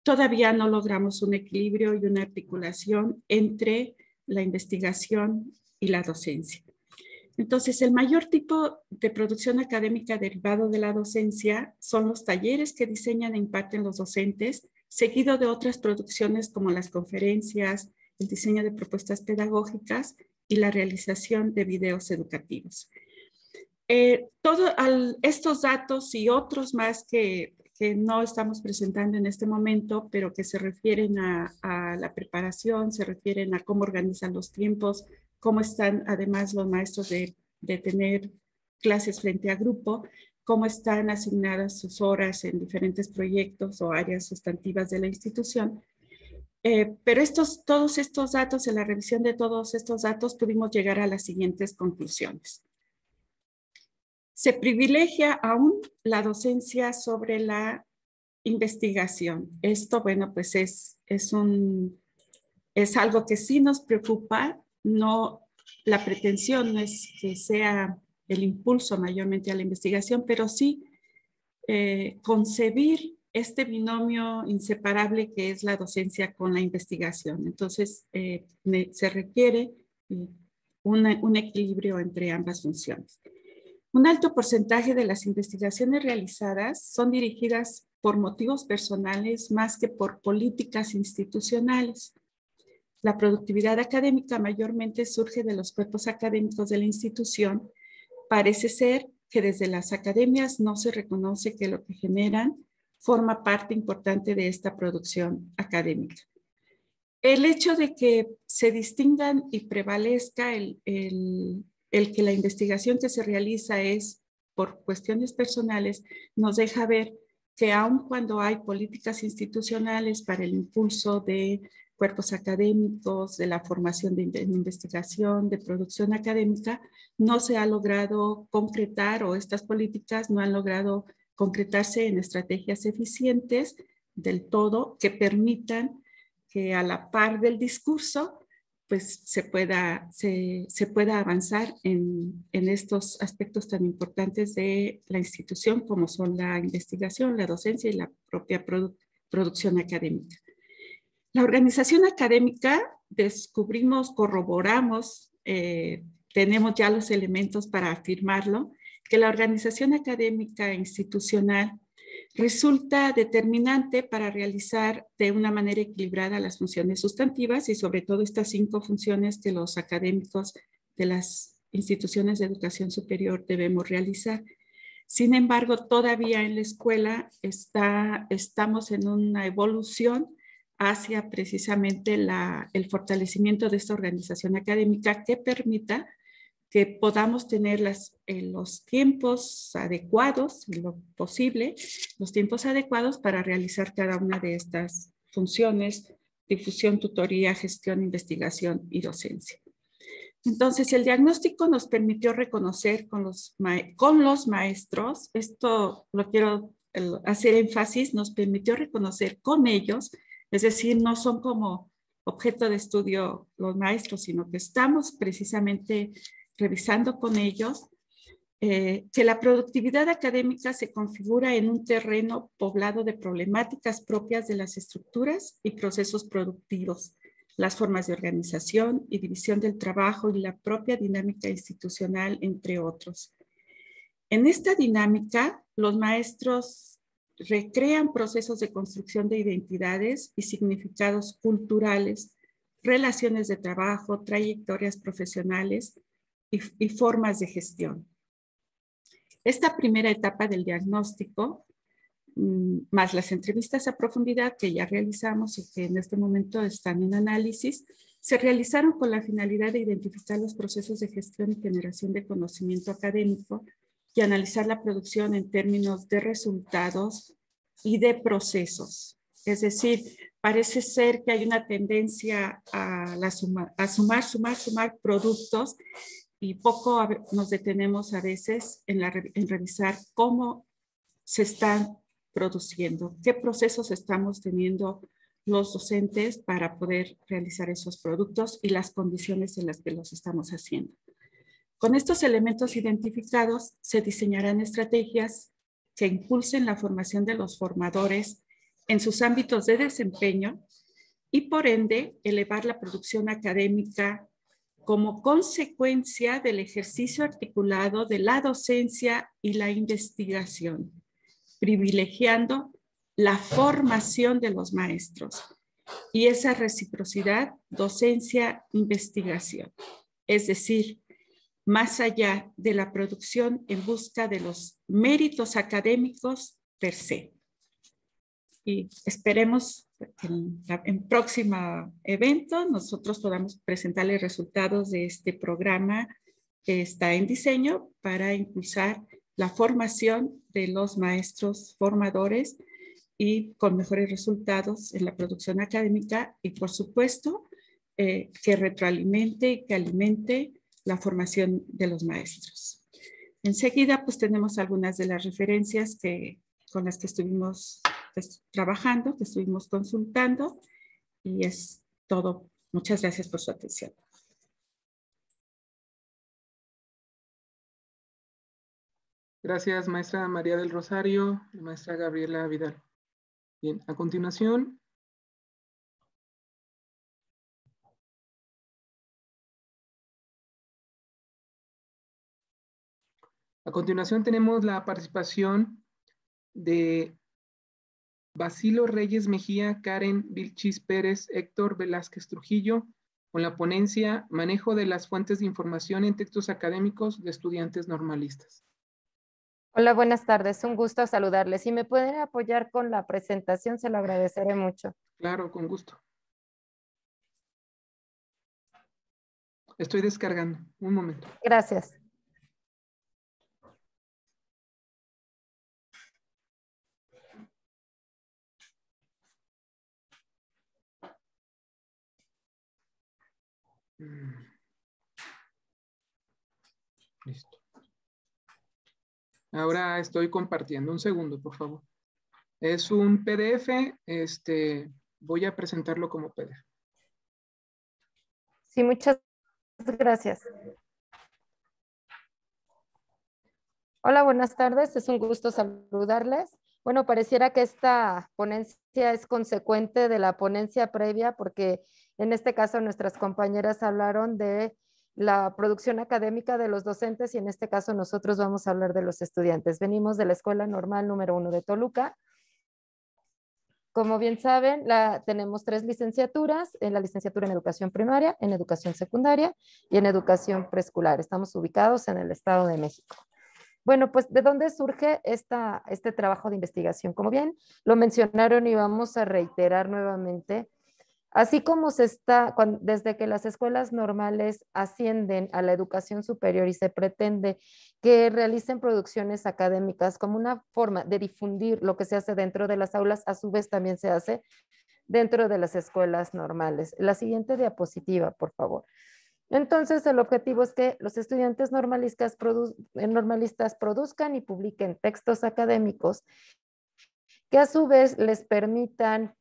todavía no logramos un equilibrio y una articulación entre la investigación y la docencia. Entonces, el mayor tipo de producción académica derivado de la docencia son los talleres que diseñan e imparten los docentes, seguido de otras producciones como las conferencias, el diseño de propuestas pedagógicas y la realización de videos educativos. Estos datos y otros más que no estamos presentando en este momento, pero que se refieren a la preparación, se refieren a cómo organizan los tiempos, cómo están además los maestros de tener clases frente a grupo, cómo están asignadas sus horas en diferentes proyectos o áreas sustantivas de la institución. Pero todos estos datos, en la revisión de todos estos datos, pudimos llegar a las siguientes conclusiones. Se privilegia aún la docencia sobre la investigación. Esto, bueno, pues es algo que sí nos preocupa. No, la pretensión no es que sea el impulso mayormente a la investigación, pero sí concebir este binomio inseparable que es la docencia con la investigación. Entonces, se requiere un equilibrio entre ambas funciones. Un alto porcentaje de las investigaciones realizadas son dirigidas por motivos personales más que por políticas institucionales. La productividad académica mayormente surge de los cuerpos académicos de la institución. Parece ser que desde las academias no se reconoce que lo que generan forma parte importante de esta producción académica. El hecho de que se distingan y prevalezca el que la investigación que se realiza es por cuestiones personales, nos deja ver que aun cuando hay políticas institucionales para el impulso de cuerpos académicos, de la formación de investigación, de producción académica, no se ha logrado concretar, o estas políticas no han logrado concretarse en estrategias eficientes del todo que permitan que a la par del discurso pues se pueda avanzar en estos aspectos tan importantes de la institución como son la investigación, la docencia y la propia producción académica. La organización académica, descubrimos, corroboramos, tenemos ya los elementos para afirmarlo, que la organización académica institucional resulta determinante para realizar de una manera equilibrada las funciones sustantivas y sobre todo estas 5 funciones que los académicos de las instituciones de educación superior debemos realizar. Sin embargo, todavía en la escuela estamos en una evolución hacia precisamente el fortalecimiento de esta organización académica que permita que podamos tener los tiempos adecuados, en lo posible, los tiempos adecuados para realizar cada una de estas funciones: difusión, tutoría, gestión, investigación y docencia. Entonces, el diagnóstico nos permitió reconocer con los maestros, esto lo quiero hacer énfasis, nos permitió reconocer con ellos, es decir, no son como objeto de estudio los maestros, sino que estamos precisamente revisando con ellos que la productividad académica se configura en un terreno poblado de problemáticas propias de las estructuras y procesos productivos, las formas de organización y división del trabajo y la propia dinámica institucional, entre otros. En esta dinámica, los maestros recrean procesos de construcción de identidades y significados culturales, relaciones de trabajo, trayectorias profesionales y formas de gestión. Esta primera etapa del diagnóstico, más las entrevistas a profundidad que ya realizamos y que en este momento están en análisis, se realizaron con la finalidad de identificar los procesos de gestión y generación de conocimiento académico y analizar la producción en términos de resultados y de procesos. Es decir, parece ser que hay una tendencia a sumar productos y poco nos detenemos a veces en revisar cómo se están produciendo, qué procesos estamos teniendo los docentes para poder realizar esos productos y las condiciones en las que los estamos haciendo. Con estos elementos identificados se diseñarán estrategias que impulsen la formación de los formadores en sus ámbitos de desempeño y por ende elevar la producción académica como consecuencia del ejercicio articulado de la docencia y la investigación, privilegiando la formación de los maestros y esa reciprocidad docencia-investigación. Es decir, más allá de la producción en busca de los méritos académicos per se. Y esperemos que en próximo evento nosotros podamos presentarles resultados de este programa que está en diseño para impulsar la formación de los maestros formadores y con mejores resultados en la producción académica y, por supuesto, que retroalimente y que alimente la formación de los maestros. Enseguida, pues tenemos algunas de las referencias con las que estuvimos trabajando, que estuvimos consultando, y es todo. Muchas gracias por su atención. Gracias, maestra María del Rosario, maestra Gabriela Vidal. Bien, a continuación. A continuación tenemos la participación de Basilio Reyes Mejía, Karen Vilchis Pérez, Héctor Velázquez Trujillo, con la ponencia Manejo de las fuentes de información en textos académicos de estudiantes normalistas. Hola, buenas tardes. Un gusto saludarles. Si me pueden apoyar con la presentación, se lo agradeceré mucho. Claro, con gusto. Estoy descargando. Un momento. Gracias. Listo. Ahora estoy compartiendo. Un segundo, por favor. Es un PDF. Voy a presentarlo como PDF. Sí, muchas gracias. Hola, buenas tardes. Es un gusto saludarles. Bueno, pareciera que esta ponencia es consecuente de la ponencia previa porque en este caso nuestras compañeras hablaron de la producción académica de los docentes y en este caso nosotros vamos a hablar de los estudiantes. Venimos de la Escuela Normal número 1 de Toluca. Como bien saben, tenemos 3 licenciaturas, en la licenciatura en educación primaria, en educación secundaria y en educación preescolar. Estamos ubicados en el Estado de México. Bueno, pues ¿de dónde surge este trabajo de investigación? Como bien lo mencionaron y vamos a reiterar nuevamente, así como desde que las escuelas normales ascienden a la educación superior y se pretende que realicen producciones académicas como una forma de difundir lo que se hace dentro de las aulas, a su vez también se hace dentro de las escuelas normales. La siguiente diapositiva, por favor. Entonces, el objetivo es que los estudiantes normalistas produzcan y publiquen textos académicos que a su vez les permitan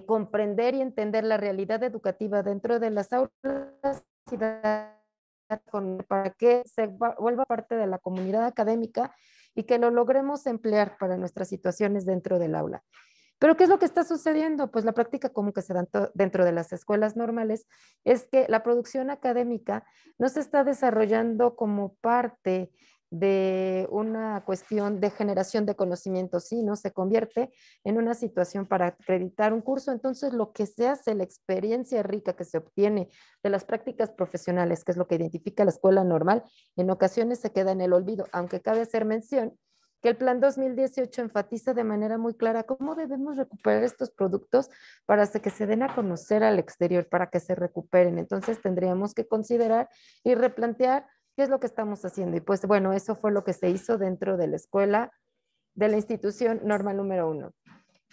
comprender y entender la realidad educativa dentro de las aulas para que se vuelva parte de la comunidad académica y que lo logremos emplear para nuestras situaciones dentro del aula. Pero ¿qué es lo que está sucediendo? Pues la práctica común que se da dentro de las escuelas normales es que la producción académica no se está desarrollando como parte de una cuestión de generación de conocimiento, sino se convierte en una situación para acreditar un curso. Entonces, lo que se hace, la experiencia rica que se obtiene de las prácticas profesionales, que es lo que identifica la escuela normal, en ocasiones se queda en el olvido, aunque cabe hacer mención que el Plan 2018 enfatiza de manera muy clara cómo debemos recuperar estos productos para que se den a conocer al exterior, para que se recuperen. Entonces tendríamos que considerar y replantear qué es lo que estamos haciendo. Y pues bueno, eso fue lo que se hizo dentro de la escuela, de la institución normal número 1.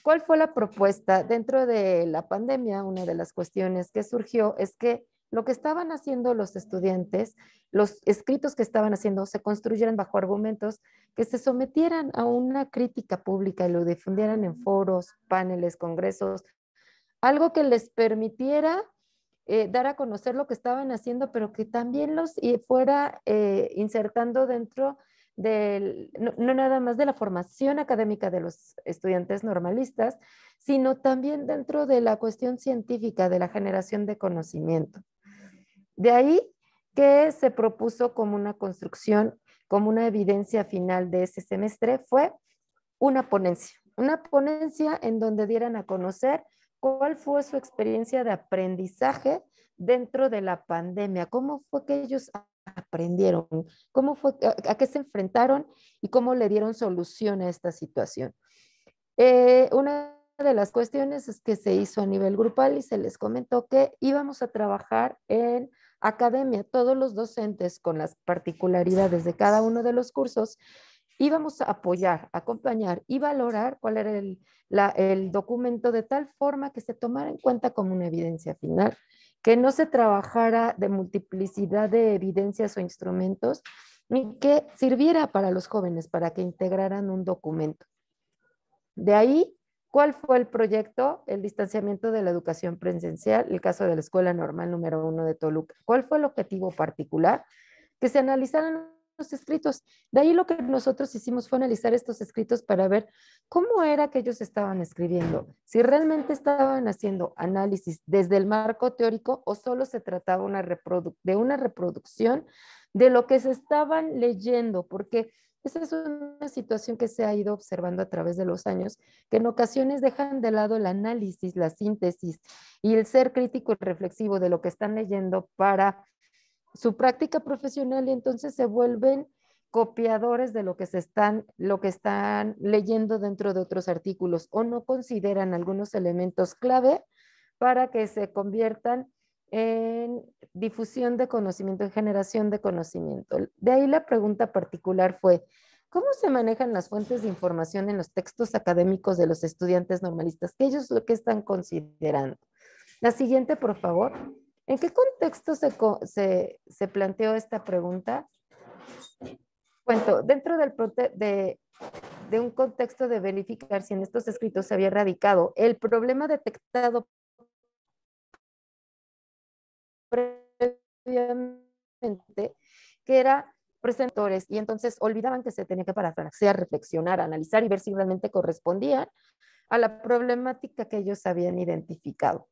¿Cuál fue la propuesta? Dentro de la pandemia, una de las cuestiones que surgió es que lo que estaban haciendo los estudiantes, los escritos que estaban haciendo, se construyeran bajo argumentos que se sometieran a una crítica pública y lo difundieran en foros, paneles, congresos, algo que les permitiera dar a conocer lo que estaban haciendo, pero que también los fuera insertando dentro no nada más de la formación académica de los estudiantes normalistas, sino también dentro de la cuestión científica, de la generación de conocimiento. De ahí que se propuso como una construcción, como una evidencia final de ese semestre, fue una ponencia en donde dieran a conocer cuál fue su experiencia de aprendizaje dentro de la pandemia, cómo fue que ellos aprendieron, cómo fue, a qué se enfrentaron y cómo le dieron solución a esta situación. Una de las cuestiones es que se hizo a nivel grupal y se les comentó que íbamos a trabajar en academia, todos los docentes con las particularidades de cada uno de los cursos, íbamos a apoyar, acompañar y valorar cuál era el documento de tal forma que se tomara en cuenta como una evidencia final, que no se trabajara de multiplicidad de evidencias o instrumentos, ni que sirviera para los jóvenes, para que integraran un documento. De ahí, ¿cuál fue el proyecto? El distanciamiento de la educación presencial, el caso de la Escuela Normal número 1 de Toluca. ¿Cuál fue el objetivo particular? Que se analizaran los escritos. De ahí lo que nosotros hicimos fue analizar estos escritos para ver cómo era que ellos estaban escribiendo, si realmente estaban haciendo análisis desde el marco teórico o solo se trataba de una reproducción de lo que se estaban leyendo, porque esa es una situación que se ha ido observando a través de los años, que en ocasiones dejan de lado el análisis, la síntesis y el ser crítico y reflexivo de lo que están leyendo para su práctica profesional y entonces se vuelven copiadores de lo que están leyendo dentro de otros artículos o no consideran algunos elementos clave para que se conviertan en difusión de conocimiento, en generación de conocimiento. De ahí la pregunta particular fue, ¿cómo se manejan las fuentes de información en los textos académicos de los estudiantes normalistas? ¿Qué ellos lo que están considerando? La siguiente, por favor. ¿En qué contexto se planteó esta pregunta? Cuento, dentro de un contexto de verificar si en estos escritos se había erradicado el problema detectado previamente, que era presentadores, y entonces olvidaban que se tenía que parafrasear, reflexionar, analizar y ver si realmente correspondían a la problemática que ellos habían identificado,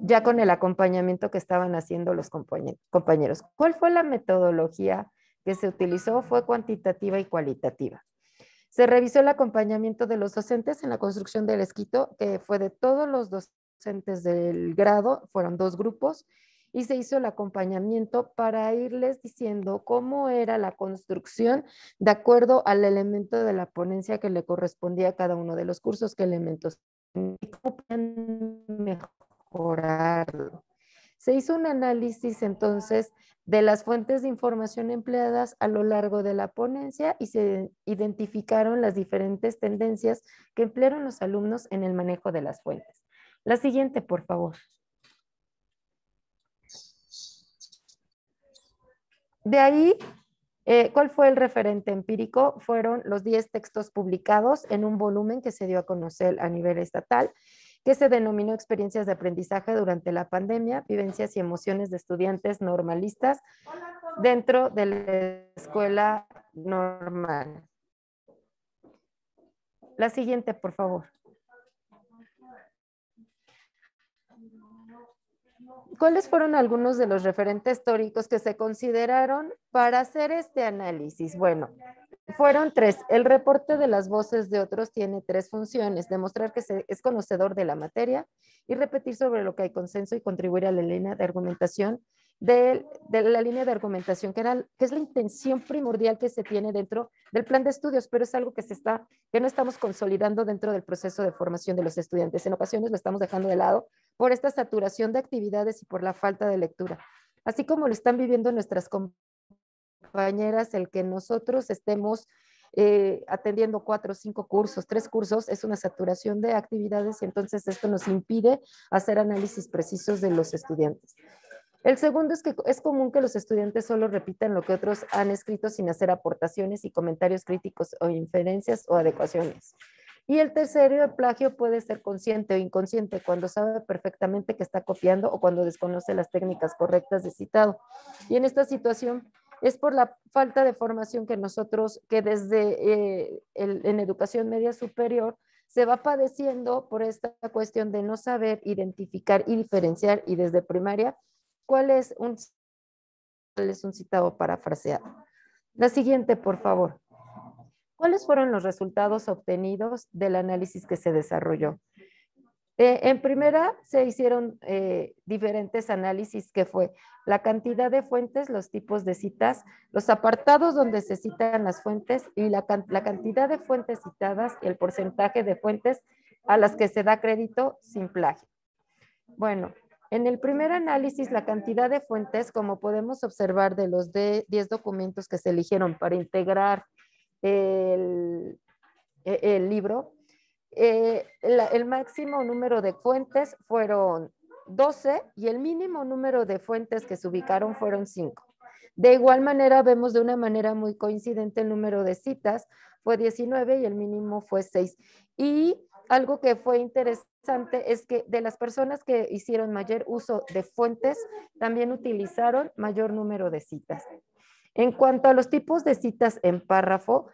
ya con el acompañamiento que estaban haciendo los compañeros. ¿Cuál fue la metodología que se utilizó? Fue cuantitativa y cualitativa. Se revisó el acompañamiento de los docentes en la construcción del escrito, que fue de todos los docentes del grado, fueron 2 grupos, y se hizo el acompañamiento para irles diciendo cómo era la construcción de acuerdo al elemento de la ponencia que le correspondía a cada uno de los cursos, qué elementos y cómo pueden mejorarlo. Se hizo un análisis entonces de las fuentes de información empleadas a lo largo de la ponencia y se identificaron las diferentes tendencias que emplearon los alumnos en el manejo de las fuentes. La siguiente, por favor. De ahí, ¿cuál fue el referente empírico? Fueron los 10 textos publicados en un volumen que se dio a conocer a nivel estatal, que se denominó Experiencias de aprendizaje durante la pandemia, vivencias y emociones de estudiantes normalistas dentro de la escuela normal. La siguiente, por favor. ¿Cuáles fueron algunos de los referentes históricos que se consideraron para hacer este análisis? Bueno, fueron 3. El reporte de las voces de otros tiene 3 funciones: demostrar que es conocedor de la materia y repetir sobre lo que hay consenso y contribuir a la línea de argumentación de la línea de argumentación, que es la intención primordial que se tiene dentro del plan de estudios, pero es algo que no estamos consolidando dentro del proceso de formación de los estudiantes. En ocasiones lo estamos dejando de lado por esta saturación de actividades y por la falta de lectura. Así como lo están viviendo nuestras compañeras, el que nosotros estemos atendiendo 4 o 5 cursos, 3 cursos, es una saturación de actividades y entonces esto nos impide hacer análisis precisos de los estudiantes. El segundo es que es común que los estudiantes solo repitan lo que otros han escrito sin hacer aportaciones y comentarios críticos o inferencias o adecuaciones. Y el tercero, el plagio puede ser consciente o inconsciente, cuando sabe perfectamente que está copiando o cuando desconoce las técnicas correctas de citado. Y en esta situación es por la falta de formación que nosotros, que desde en educación media superior, se va padeciendo por esta cuestión de no saber identificar y diferenciar, y desde primaria, cuál es un citado parafraseado. La siguiente, por favor. ¿Cuáles fueron los resultados obtenidos del análisis que se desarrolló? En primera, se hicieron diferentes análisis, que fue la cantidad de fuentes, los tipos de citas, los apartados donde se citan las fuentes y la cantidad de fuentes citadas y el porcentaje de fuentes a las que se da crédito sin plagio. Bueno, en el primer análisis, la cantidad de fuentes, como podemos observar de los 10 documentos que se eligieron para integrar el libro, el máximo número de fuentes fueron 12 y el mínimo número de fuentes que se ubicaron fueron 5. De igual manera, vemos de una manera muy coincidente el número de citas fue 19 y el mínimo fue 6. Y algo que fue interesante es que de las personas que hicieron mayor uso de fuentes, también utilizaron mayor número de citas. En cuanto a los tipos de citas en párrafo,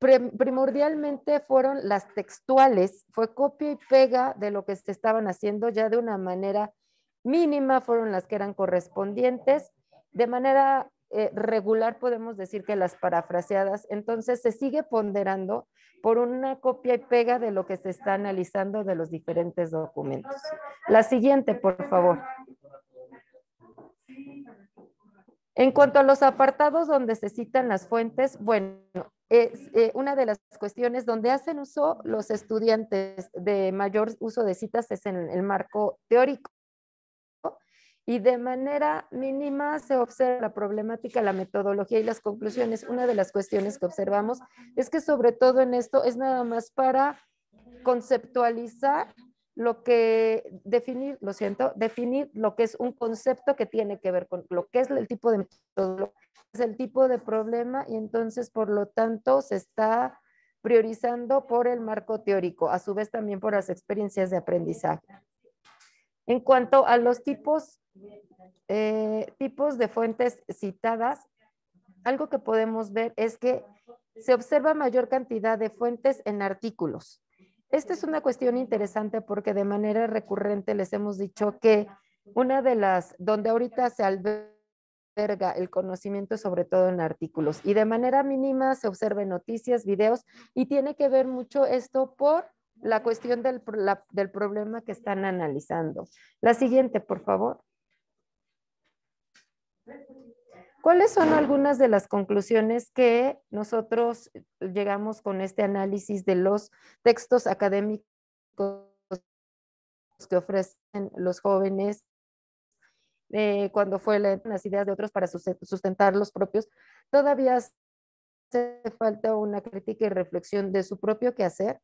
primordialmente fueron las textuales, fue copia y pega de lo que se estaban haciendo, ya de una manera mínima fueron las que eran correspondientes, de manera regular podemos decir que las parafraseadas, entonces se sigue ponderando por una copia y pega de lo que se está analizando de los diferentes documentos. La siguiente, por favor. En cuanto a los apartados donde se citan las fuentes, bueno, es una de las cuestiones donde hacen uso los estudiantes de mayor uso de citas es en el marco teórico, y de manera mínima se observa la problemática, la metodología y las conclusiones. Una de las cuestiones que observamos es que sobre todo en esto es nada más para conceptualizar lo que definir lo que es un concepto que tiene que ver con lo que es el tipo de metodología, es el tipo de problema, y entonces por lo tanto se está priorizando por el marco teórico, a su vez también por las experiencias de aprendizaje. En cuanto a los tipos de fuentes citadas, algo que podemos ver es que se observa mayor cantidad de fuentes en artículos. Esta es una cuestión interesante porque de manera recurrente les hemos dicho que una de las, donde ahorita se alberga el conocimiento, sobre todo en artículos, y de manera mínima se observa en noticias, videos, y tiene que ver mucho esto por la cuestión del problema que están analizando. La siguiente, por favor. ¿Cuáles son algunas de las conclusiones que nosotros llegamos con este análisis de los textos académicos que ofrecen los jóvenes cuando fue las ideas de otros para sustentar los propios? Todavía hace falta una crítica y reflexión de su propio quehacer.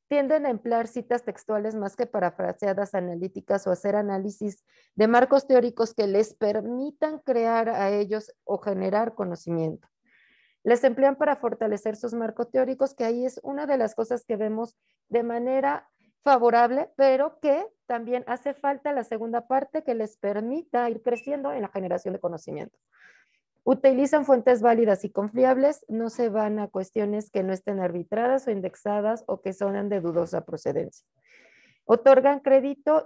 Tienden a emplear citas textuales más que parafraseadas analíticas o hacer análisis de marcos teóricos que les permitan crear a ellos o generar conocimiento. Les emplean para fortalecer sus marcos teóricos, que ahí es una de las cosas que vemos de manera favorable, pero que también hace falta la segunda parte que les permita ir creciendo en la generación de conocimiento. Utilizan fuentes válidas y confiables, no se van a cuestiones que no estén arbitradas o indexadas o que son de dudosa procedencia. Otorgan crédito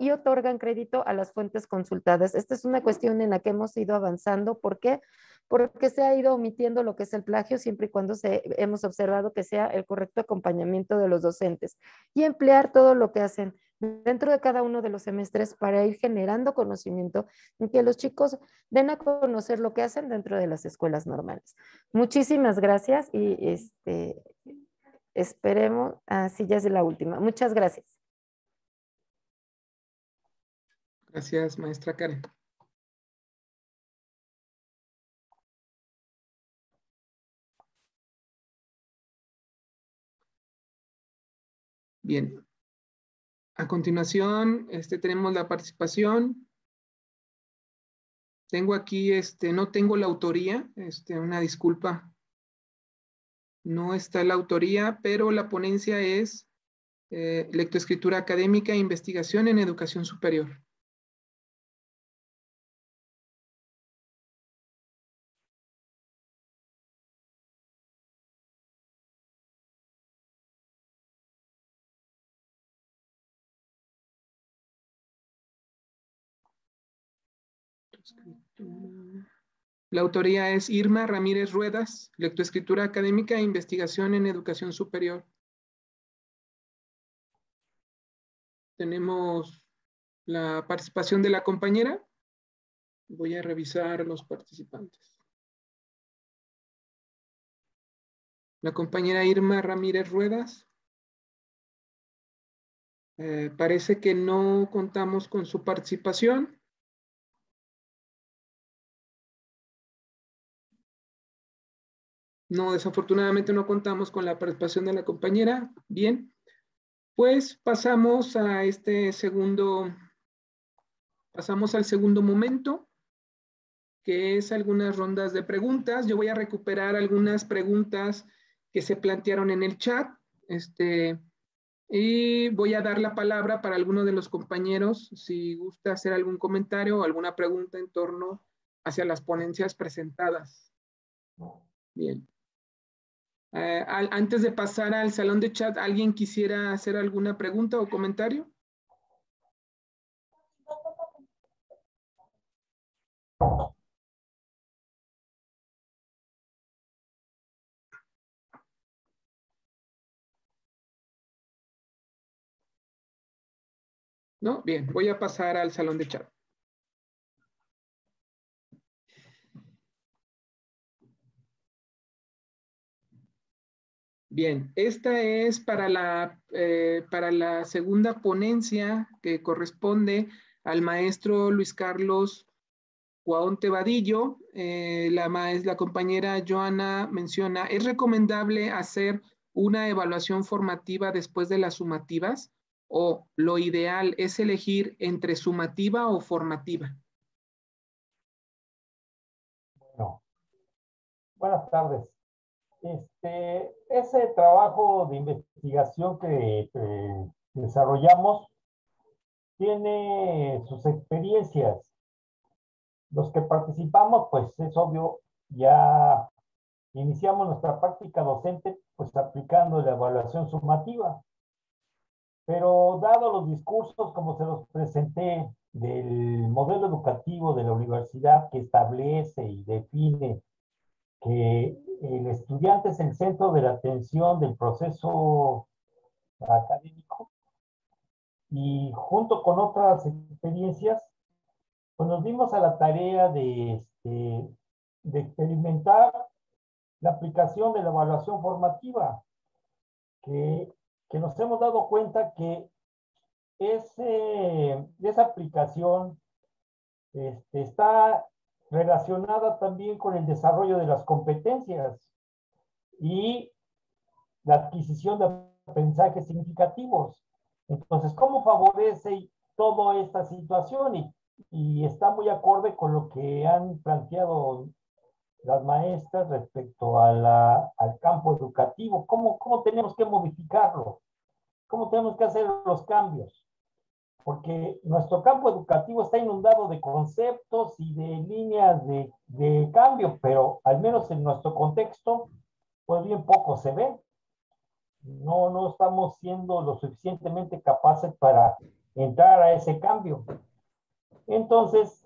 a las fuentes consultadas. Esta es una cuestión en la que hemos ido avanzando. ¿Por qué? Porque se ha ido omitiendo lo que es el plagio, siempre y cuando hemos observado que sea el correcto acompañamiento de los docentes, y emplear todo lo que hacen dentro de cada uno de los semestres para ir generando conocimiento y que los chicos den a conocer lo que hacen dentro de las escuelas normales. Muchísimas gracias y esperemos, sí, ya es la última. Muchas gracias. Gracias, maestra Karen. Bien. A continuación, tenemos la participación. Tengo aquí, no tengo la autoría, una disculpa. No está la autoría, pero la ponencia es lectoescritura académica e investigación en educación superior. La autoría es Irma Ramírez Ruedas, lectoescritura académica e investigación en educación superior. Tenemos la participación de la compañera. Voy a revisar los participantes. La compañera Irma Ramírez Ruedas. Parece que no contamos con su participación. No, desafortunadamente no contamos con la participación de la compañera. Bien, pues pasamos al segundo momento, que es algunas rondas de preguntas. Yo voy a recuperar algunas preguntas que se plantearon en el chat. Y voy a dar la palabra para alguno de los compañeros, si gusta hacer algún comentario o alguna pregunta en torno hacia las ponencias presentadas. Bien. Antes de pasar al salón de chat, ¿alguien quisiera hacer alguna pregunta o comentario? ¿No? Bien, voy a pasar al salón de chat. Bien, esta es para la segunda ponencia que corresponde al maestro Luis Carlos Guaonte Vadillo. La compañera Joana menciona, ¿es recomendable hacer una evaluación formativa después de las sumativas? ¿O lo ideal es elegir entre sumativa o formativa? Bueno, buenas tardes. Ese trabajo de investigación que desarrollamos tiene sus experiencias. Los que participamos, pues es obvio, ya iniciamos nuestra práctica docente, pues aplicando la evaluación sumativa. Pero dado los discursos, como se los presenté, del modelo educativo de la universidad que establece y define que el estudiante es el centro de la atención del proceso académico, y junto con otras experiencias, pues nos dimos a la tarea de experimentar la aplicación de la evaluación formativa, que nos hemos dado cuenta que esa aplicación está relacionada también con el desarrollo de las competencias y la adquisición de aprendizajes significativos. Entonces, ¿cómo favorece toda esta situación? Y está muy acorde con lo que han planteado las maestras respecto a al campo educativo. ¿Cómo tenemos que modificarlo? ¿Cómo tenemos que hacer los cambios? Porque nuestro campo educativo está inundado de conceptos y de líneas de cambio, pero al menos en nuestro contexto, pues bien poco se ve. No estamos siendo lo suficientemente capaces para entrar a ese cambio. Entonces,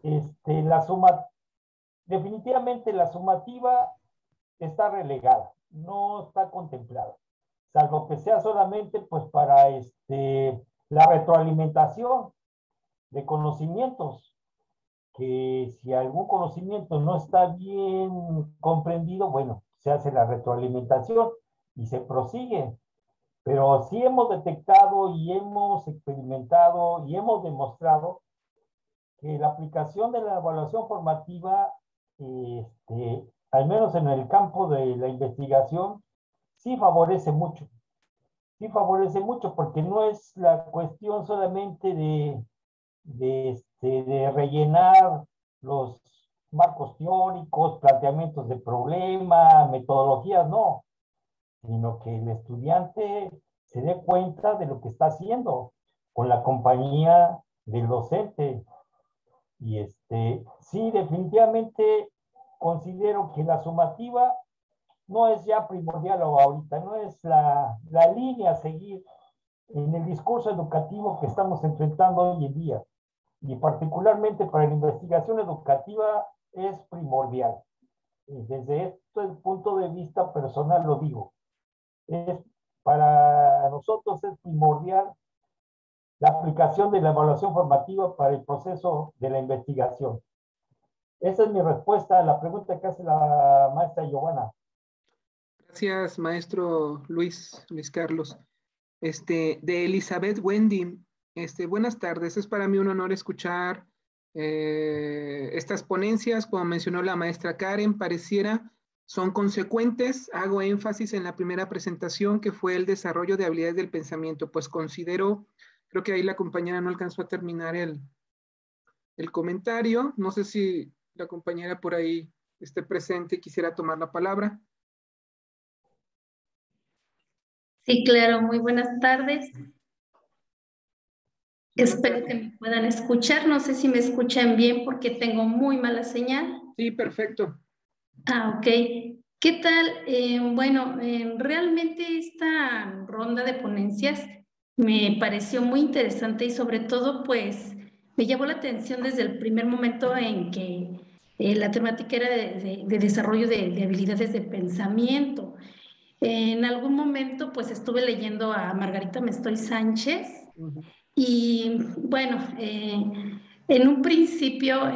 definitivamente la sumativa está relegada, no está contemplada, salvo que sea solamente pues para la retroalimentación de conocimientos, que si algún conocimiento no está bien comprendido, bueno, se hace la retroalimentación y se prosigue. Pero sí hemos detectado y hemos experimentado y hemos demostrado que la aplicación de la evaluación formativa, al menos en el campo de la investigación, sí favorece mucho. Sí favorece mucho porque no es la cuestión solamente de rellenar los marcos teóricos, planteamientos de problema, metodologías, no, sino que el estudiante se dé cuenta de lo que está haciendo con la compañía del docente. Y sí, definitivamente considero que la sumativa no es ya primordial ahorita, no es la línea a seguir en el discurso educativo que estamos enfrentando hoy en día. Y particularmente para la investigación educativa es primordial. Y desde este punto de vista personal lo digo. Para nosotros es primordial la aplicación de la evaluación formativa para el proceso de la investigación. Esa es mi respuesta a la pregunta que hace la maestra Giovanna. Gracias, maestro Luis Carlos. De Elizabeth Wendy, buenas tardes. Es para mí un honor escuchar estas ponencias. Como mencionó la maestra Karen, pareciera son consecuentes. Hago énfasis en la primera presentación, que fue el desarrollo de habilidades del pensamiento, pues considero, creo que ahí la compañera no alcanzó a terminar el comentario. No sé si la compañera por ahí esté presente y quisiera tomar la palabra. Sí, claro, muy buenas tardes. Espero que me puedan escuchar. No sé si me escuchan bien porque tengo muy mala señal. Sí, perfecto. Ok. ¿Qué tal? Bueno, realmente esta ronda de ponencias me pareció muy interesante y sobre todo, pues, me llamó la atención desde el primer momento en que la temática era de desarrollo de habilidades de pensamiento. En algún momento, pues, estuve leyendo a Margarita Mestoy Sánchez. Y bueno, en un principio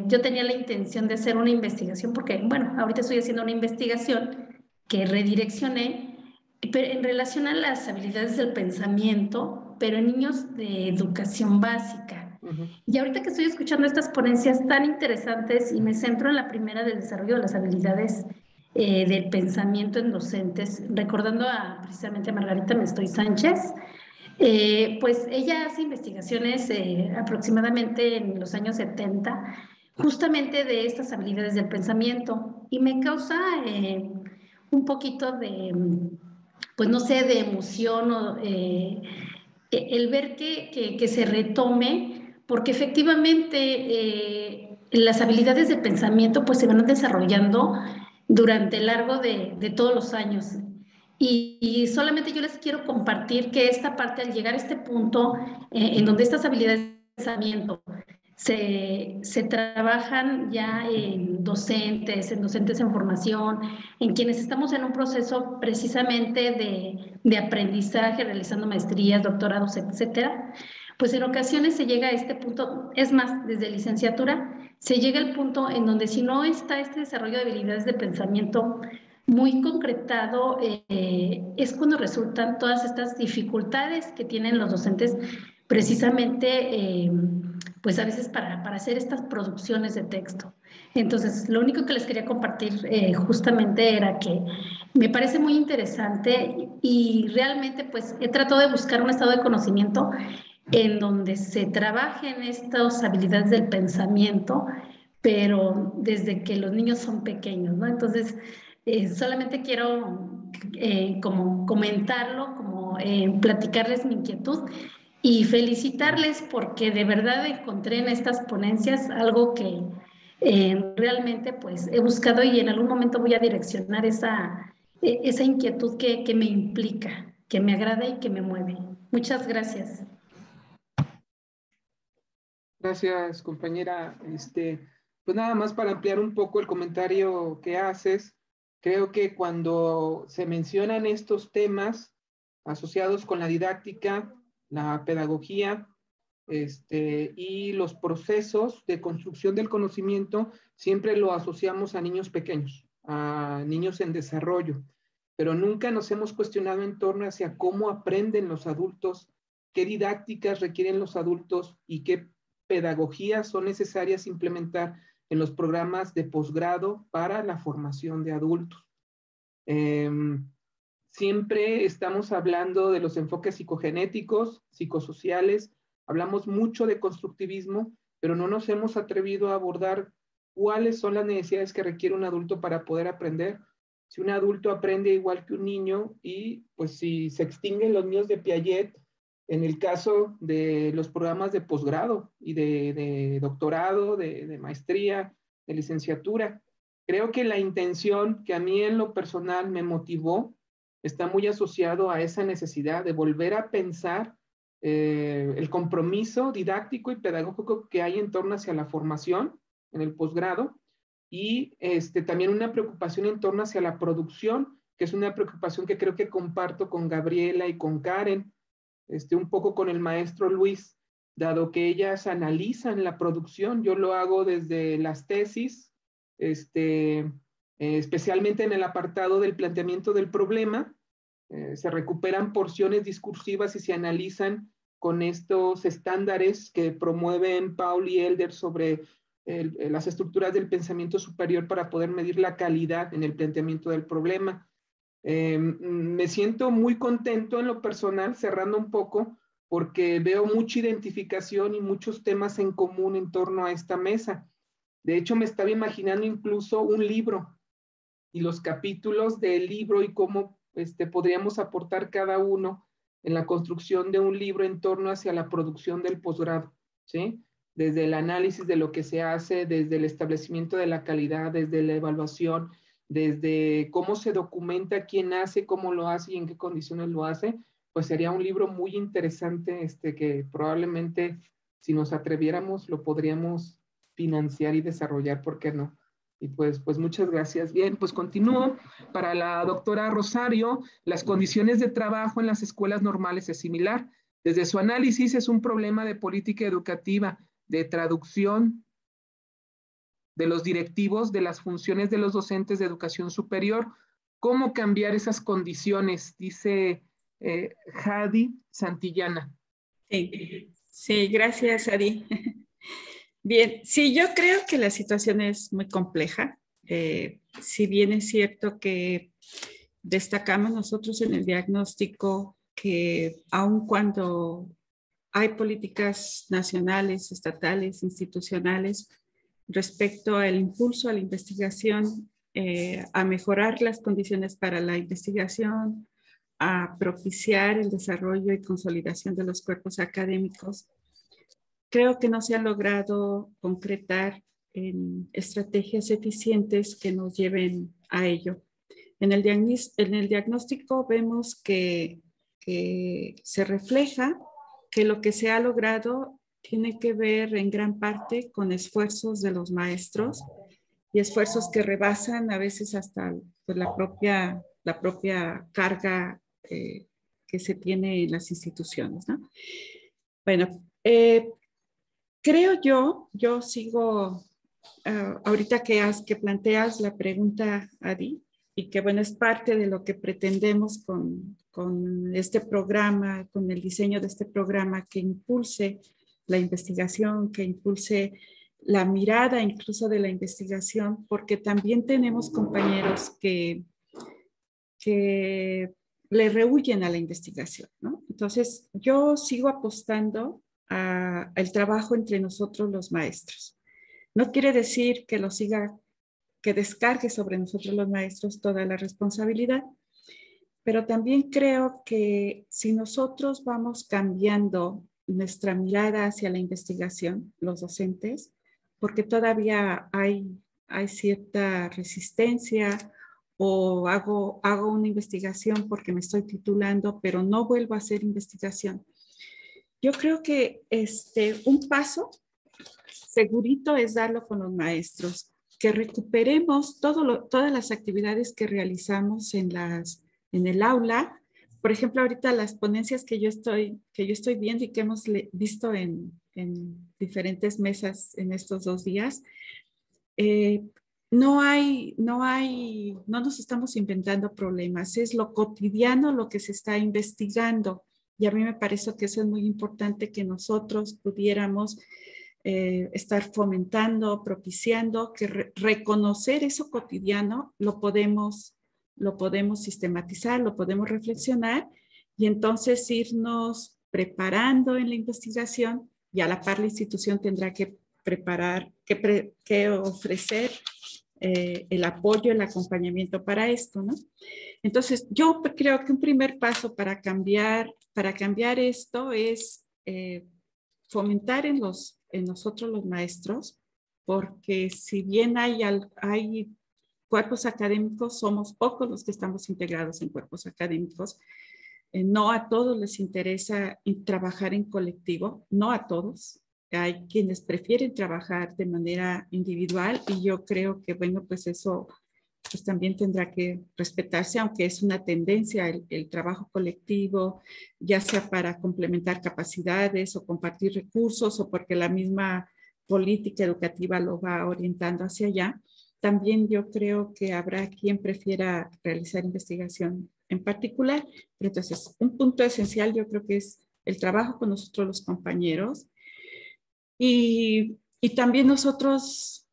yo tenía la intención de hacer una investigación porque, bueno, ahorita estoy haciendo una investigación que redireccioné en relación a las habilidades del pensamiento, pero en niños de educación básica. Y ahorita que estoy escuchando estas ponencias tan interesantes y me centro en la primera del desarrollo de las habilidades del pensamiento en docentes, recordando precisamente a Margarita Mestoy Sánchez, pues ella hace investigaciones aproximadamente en los años 70, justamente de estas habilidades del pensamiento, y me causa un poquito de, pues no sé, de emoción o el ver que se retome, porque efectivamente las habilidades del pensamiento pues se van desarrollando durante el largo de todos los años. Y solamente yo les quiero compartir que esta parte, al llegar a este punto en donde estas habilidades de pensamiento se trabajan ya en docentes en formación, en quienes estamos en un proceso precisamente de aprendizaje, realizando maestrías, doctorados, etcétera, pues en ocasiones se llega a este punto, es más, desde licenciatura, se llega al punto en donde si no está este desarrollo de habilidades de pensamiento muy concretado, es cuando resultan todas estas dificultades que tienen los docentes precisamente, pues a veces para hacer estas producciones de texto. Entonces, lo único que les quería compartir justamente era que me parece muy interesante y realmente pues he tratado de buscar un estado de conocimiento en donde se trabajen estas habilidades del pensamiento, pero desde que los niños son pequeños, ¿no? Entonces, solamente quiero como comentarlo, como platicarles mi inquietud y felicitarles porque de verdad encontré en estas ponencias algo que realmente pues he buscado y en algún momento voy a direccionar esa inquietud que me implica, que me agrada y que me mueve. Muchas gracias. Gracias, compañera. Pues nada más para ampliar un poco el comentario que haces, creo que cuando se mencionan estos temas asociados con la didáctica, la pedagogía, y los procesos de construcción del conocimiento, siempre lo asociamos a niños pequeños, a niños en desarrollo, pero nunca nos hemos cuestionado en torno hacia cómo aprenden los adultos, qué didácticas requieren los adultos y qué pedagogías son necesarias implementar en los programas de posgrado para la formación de adultos. Siempre estamos hablando de los enfoques psicogenéticos, psicosociales, hablamos mucho de constructivismo, pero no nos hemos atrevido a abordar cuáles son las necesidades que requiere un adulto para poder aprender, si un adulto aprende igual que un niño y pues si se extinguen los niños de Piaget en el caso de los programas de posgrado y de doctorado, de maestría, de licenciatura. Creo que la intención que a mí en lo personal me motivó está muy asociado a esa necesidad de volver a pensar el compromiso didáctico y pedagógico que hay en torno hacia la formación en el posgrado y también una preocupación en torno hacia la producción, que es una preocupación que creo que comparto con Gabriela y con Karen, un poco con el maestro Luis, dado que ellas analizan la producción. Yo lo hago desde las tesis, especialmente en el apartado del planteamiento del problema. Se recuperan porciones discursivas y se analizan con estos estándares que promueven Paul y Elder sobre las estructuras del pensamiento superior para poder medir la calidad en el planteamiento del problema. Me siento muy contento en lo personal, cerrando un poco, porque veo mucha identificación y muchos temas en común en torno a esta mesa. De hecho, me estaba imaginando incluso un libro y los capítulos del libro y cómo podríamos aportar cada uno en la construcción de un libro en torno hacia la producción del posgrado, ¿sí? Desde el análisis de lo que se hace, desde el establecimiento de la calidad, desde la evaluación, desde cómo se documenta quién hace, cómo lo hace y en qué condiciones lo hace, pues sería un libro muy interesante que probablemente si nos atreviéramos lo podríamos financiar y desarrollar, ¿por qué no? Y pues muchas gracias. Bien, pues continúo. Para la doctora Rosario, las condiciones de trabajo en las escuelas normales es similar. Desde su análisis es un problema de política educativa, de traducción de los directivos, de las funciones de los docentes de educación superior. ¿Cómo cambiar esas condiciones? Dice Jadi Santillana. Sí, gracias, Adi. Bien, sí, yo creo que la situación es muy compleja. Si bien es cierto que destacamos nosotros en el diagnóstico que aun cuando hay políticas nacionales, estatales, institucionales respecto al impulso a la investigación, a mejorar las condiciones para la investigación, a propiciar el desarrollo y consolidación de los cuerpos académicos, creo que no se han logrado concretar en estrategias eficientes que nos lleven a ello. En el diagnóstico vemos que se refleja que lo que se ha logrado tiene que ver en gran parte con esfuerzos de los maestros y esfuerzos que rebasan a veces hasta pues, la propia carga que se tiene en las instituciones, ¿no? Bueno, creo yo sigo, ahorita que planteas la pregunta, Adi, y que bueno, es parte de lo que pretendemos con este programa, con el diseño de este programa que impulse la investigación, que impulse la mirada incluso de la investigación, porque también tenemos compañeros que le rehuyen a la investigación, ¿no? Entonces, yo sigo apostando al trabajo entre nosotros los maestros. No quiere decir que descargue sobre nosotros los maestros toda la responsabilidad, pero también creo que si nosotros vamos cambiando nuestra mirada hacia la investigación, los docentes, porque todavía hay cierta resistencia o hago una investigación porque me estoy titulando, pero no vuelvo a hacer investigación. Yo creo que un paso segurito es darlo con los maestros, que recuperemos todas las actividades que realizamos en el aula. Por ejemplo, ahorita las ponencias que yo estoy viendo y que hemos visto en diferentes mesas en estos 2 días, no nos estamos inventando problemas, es lo cotidiano lo que se está investigando. Y a mí me parece que eso es muy importante que nosotros pudiéramos estar fomentando, propiciando, que reconocer eso cotidiano lo podemos sistematizar, lo podemos reflexionar y entonces irnos preparando en la investigación y a la par la institución tendrá que preparar, que ofrecer el apoyo, el acompañamiento para esto, ¿no? Entonces, yo creo que un primer paso para cambiar esto es fomentar en nosotros los maestros, porque si bien hay cuerpos académicos, somos pocos los que estamos integrados en cuerpos académicos. No a todos les interesa trabajar en colectivo, no a todos. Hay quienes prefieren trabajar de manera individual y yo creo que, bueno, pues eso pues también tendrá que respetarse, aunque es una tendencia el trabajo colectivo, ya sea para complementar capacidades o compartir recursos o porque la misma política educativa lo va orientando hacia allá. También yo creo que habrá quien prefiera realizar investigación en particular, pero entonces un punto esencial yo creo que es el trabajo con nosotros los compañeros y también nosotros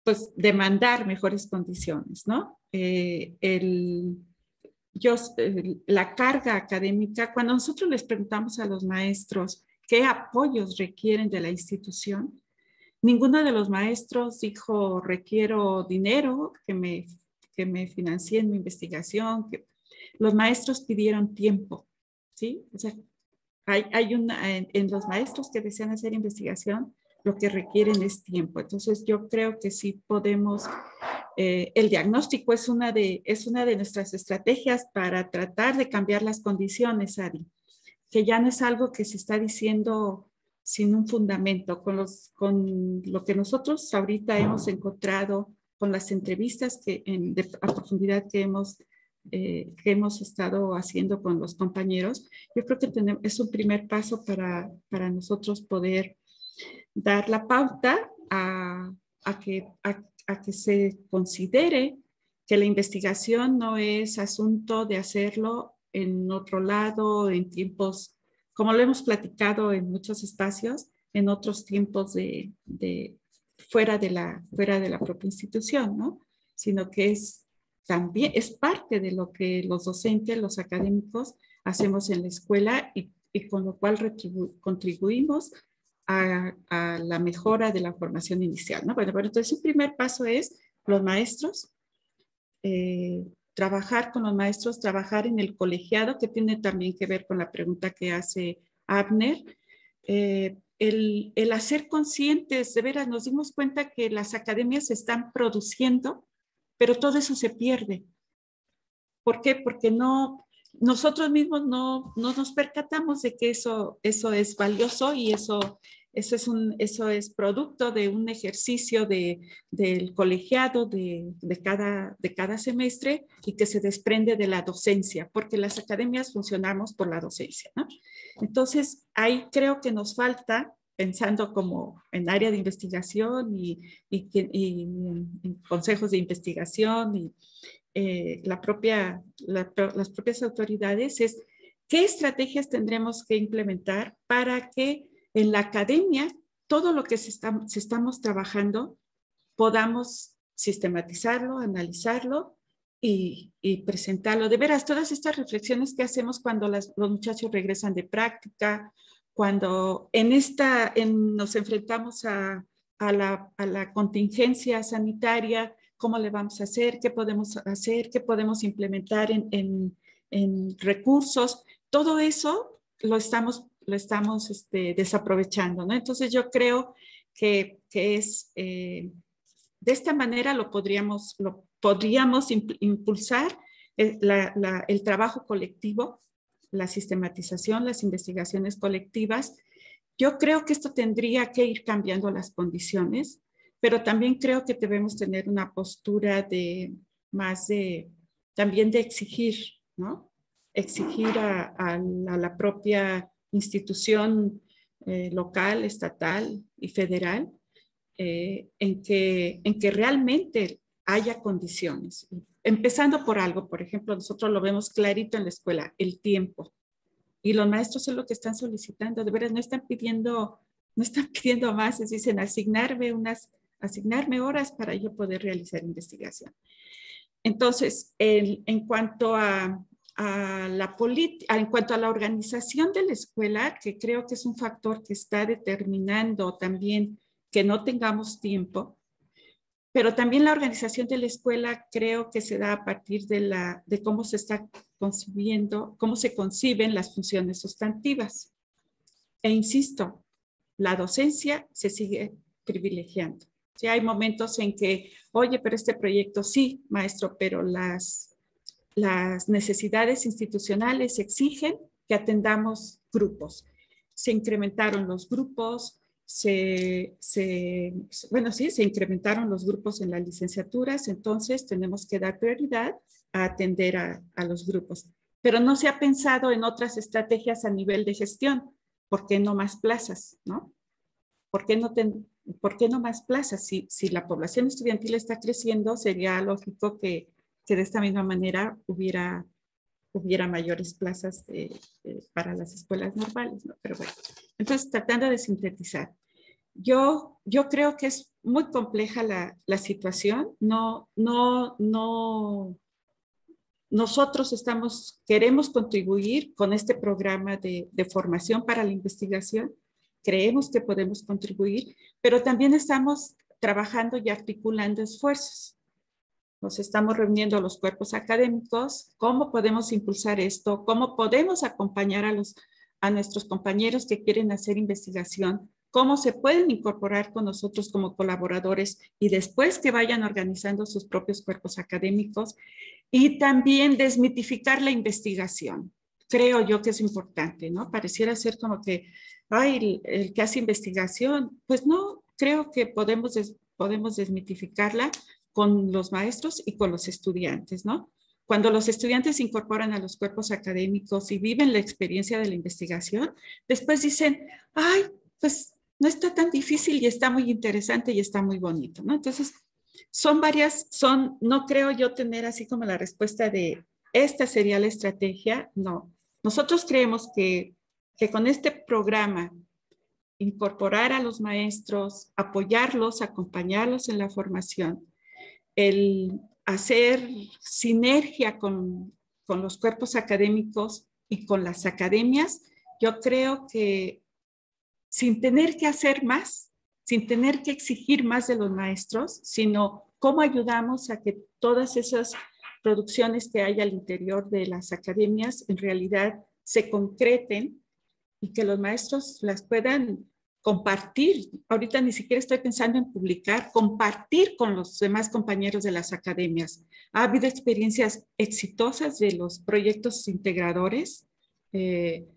pues demandar mejores condiciones, ¿no? La carga académica, cuando nosotros les preguntamos a los maestros qué apoyos requieren de la institución, ninguno de los maestros dijo requiero dinero que me financien mi investigación. Los maestros pidieron tiempo, ¿sí? O sea, en los maestros que desean hacer investigación, lo que requieren es tiempo. Entonces, yo creo que sí podemos, el diagnóstico es una de nuestras estrategias para tratar de cambiar las condiciones, Adi, que ya no es algo que se está diciendo sin un fundamento, con lo que nosotros ahorita hemos encontrado, con las entrevistas a profundidad que hemos estado haciendo con los compañeros, yo creo que es un primer paso para nosotros poder dar la pauta a que se considere que la investigación no es asunto de hacerlo en otro lado, en tiempos, como lo hemos platicado en muchos espacios, en otros tiempos fuera de la propia institución, ¿no? Sino que también es parte de lo que los docentes, los académicos, hacemos en la escuela y con lo cual contribuimos a la mejora de la formación inicial, ¿no? Bueno, entonces un primer paso es los maestros, trabajar con los maestros, trabajar en el colegiado, que tiene también que ver con la pregunta que hace Abner. El hacer conscientes, de veras, nos dimos cuenta que las academias se están produciendo, pero todo eso se pierde. ¿Por qué? Porque nosotros mismos no nos percatamos de que eso es valioso y eso es producto de un ejercicio del colegiado de cada semestre y que se desprende de la docencia, porque las academias funcionamos por la docencia, ¿no? Entonces, ahí creo que nos falta, pensando como en área de investigación y en consejos de investigación y las propias autoridades, es qué estrategias tendremos que implementar para que en la academia todo lo que estamos trabajando podamos sistematizarlo, analizarlo y presentarlo. De veras, todas estas reflexiones que hacemos cuando los muchachos regresan de práctica, cuando nos enfrentamos a la contingencia sanitaria, cómo le vamos a hacer, qué podemos hacer, qué podemos implementar en recursos, todo eso lo estamos desaprovechando, ¿no? Entonces yo creo que es de esta manera lo podríamos impulsar el trabajo colectivo, la sistematización, las investigaciones colectivas. Yo creo que esto tendría que ir cambiando las condiciones, pero también creo que debemos tener una postura también de exigir, ¿no? Exigir a la propia institución local, estatal y federal en que realmente haya condiciones. Empezando por algo, por ejemplo, nosotros lo vemos clarito en la escuela, el tiempo. Y los maestros es lo que están solicitando, de veras no están pidiendo más, es dicen asignarme horas para yo poder realizar investigación. Entonces, en cuanto a la organización de la escuela, que creo que es un factor que está determinando también que no tengamos tiempo, Pero también la organización de la escuela creo que se da a partir de cómo se está concibiendo, cómo se conciben las funciones sustantivas. E insisto, la docencia se sigue privilegiando. Sí, hay momentos en que, oye, pero este proyecto sí, maestro, pero las necesidades institucionales exigen que atendamos grupos. Se incrementaron los grupos, se incrementaron los grupos en las licenciaturas, entonces tenemos que dar prioridad a atender a los grupos. Pero no se ha pensado en otras estrategias a nivel de gestión. ¿Por qué no más plazas, no? ¿Por qué no más plazas? Si la población estudiantil está creciendo, sería lógico que de esta misma manera hubiera mayores plazas para las escuelas normales, ¿no? Pero bueno, entonces tratando de sintetizar, yo creo que es muy compleja la situación. Nosotros queremos contribuir con este programa de formación para la investigación. Creemos que podemos contribuir, pero también estamos trabajando y articulando esfuerzos. Nos estamos reuniendo a los cuerpos académicos, cómo podemos impulsar esto, cómo podemos acompañar a nuestros compañeros que quieren hacer investigación, cómo se pueden incorporar con nosotros como colaboradores y después que vayan organizando sus propios cuerpos académicos, y también desmitificar la investigación. Creo yo que es importante, ¿no? Pareciera ser como que, ay, el que hace investigación, pues no, creo que podemos desmitificarla con los maestros y con los estudiantes, ¿no? Cuando los estudiantes se incorporan a los cuerpos académicos y viven la experiencia de la investigación, después dicen, ay, pues no está tan difícil y está muy interesante y está muy bonito, ¿no? Entonces, no creo yo tener así como la respuesta de esta sería la estrategia, no. Nosotros creemos que con este programa, incorporar a los maestros, apoyarlos, acompañarlos en la formación, el hacer sinergia con los cuerpos académicos y con las academias, yo creo que sin tener que hacer más, sin tener que exigir más de los maestros, sino cómo ayudamos a que todas esas producciones que hay al interior de las academias en realidad se concreten y que los maestros las puedan compartir. Ahorita ni siquiera estoy pensando en publicar, compartir con los demás compañeros de las academias. Ha habido experiencias exitosas de los proyectos integradores que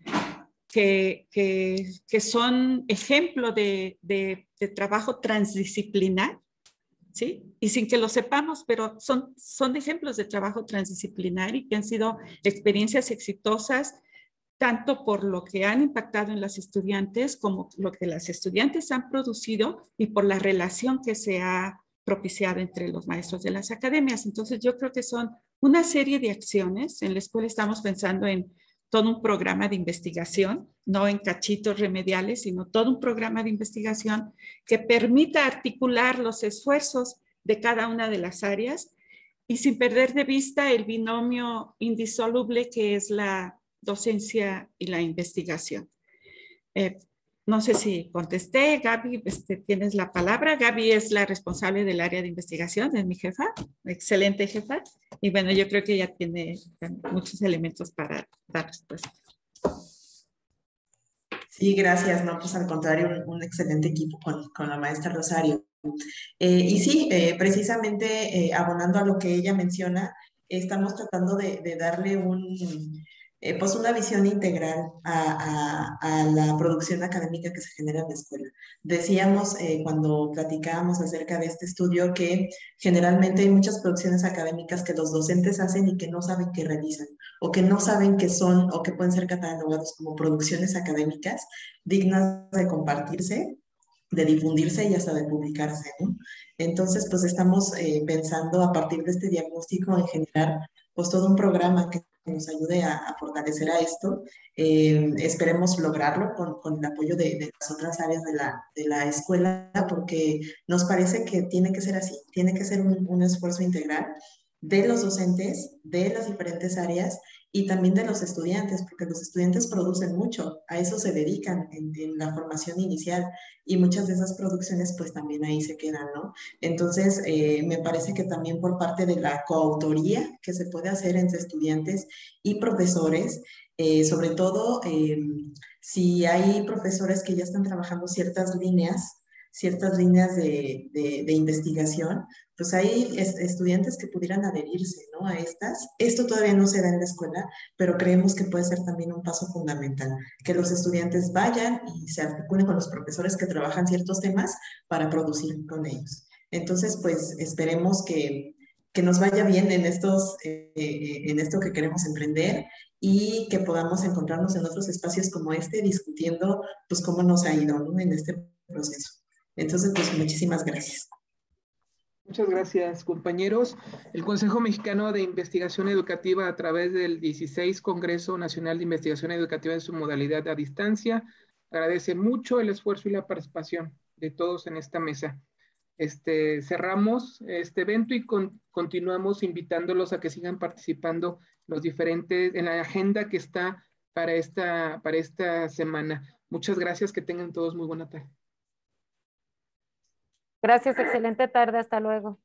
son ejemplo de trabajo transdisciplinar, ¿sí? Y sin que lo sepamos, pero son ejemplos de trabajo transdisciplinar y que han sido experiencias exitosas tanto por lo que han impactado en las estudiantes como lo que las estudiantes han producido y por la relación que se ha propiciado entre los maestros de las academias. Entonces yo creo que son una serie de acciones. En la escuela estamos pensando en todo un programa de investigación, no en cachitos remediales, sino todo un programa de investigación que permita articular los esfuerzos de cada una de las áreas y sin perder de vista el binomio indisoluble que es la docencia y la investigación. No sé si contesté, Gaby, tienes la palabra. Gaby es la responsable del área de investigación, es mi jefa, excelente jefa. Y bueno, yo creo que ella tiene muchos elementos para dar respuesta. Sí, gracias. No, pues al contrario, un excelente equipo con la maestra Rosario. Y sí, precisamente abonando a lo que ella menciona, estamos tratando de darle pues una visión integral a la producción académica que se genera en la escuela. Decíamos cuando platicábamos acerca de este estudio que generalmente hay muchas producciones académicas que los docentes hacen y que no saben qué realizan, o que no saben qué son o que pueden ser catalogados como producciones académicas dignas de compartirse, de difundirse y hasta de publicarse, ¿no? Entonces, pues estamos pensando a partir de este diagnóstico en generar pues todo un programa que nos ayude a fortalecer a esto. Esperemos lograrlo con el apoyo de las otras áreas de la escuela, porque nos parece que tiene que ser así, tiene que ser un esfuerzo integral de los docentes, de las diferentes áreas y también de los estudiantes, porque los estudiantes producen mucho, a eso se dedican en la formación inicial y muchas de esas producciones pues también ahí se quedan, ¿no? Entonces, me parece que también por parte de la coautoría que se puede hacer entre estudiantes y profesores, sobre todo si hay profesores que ya están trabajando ciertas líneas de investigación, pues hay estudiantes que pudieran adherirse, ¿no? A estas. Esto todavía no se da en la escuela, pero creemos que puede ser también un paso fundamental, que los estudiantes vayan y se articulen con los profesores que trabajan ciertos temas para producir con ellos. Entonces, pues esperemos que nos vaya bien en en esto que queremos emprender y que podamos encontrarnos en otros espacios como este discutiendo pues cómo nos ha ido, ¿no? En este proceso. Entonces, pues muchísimas gracias. Muchas gracias, compañeros. El Consejo Mexicano de Investigación Educativa, a través del 16 Congreso Nacional de Investigación Educativa en su modalidad a distancia, agradece mucho el esfuerzo y la participación de todos en esta mesa. Cerramos este evento y continuamos invitándolos a que sigan participando en la agenda que está para esta semana. Muchas gracias, que tengan todos muy buena tarde. Gracias, excelente tarde, hasta luego.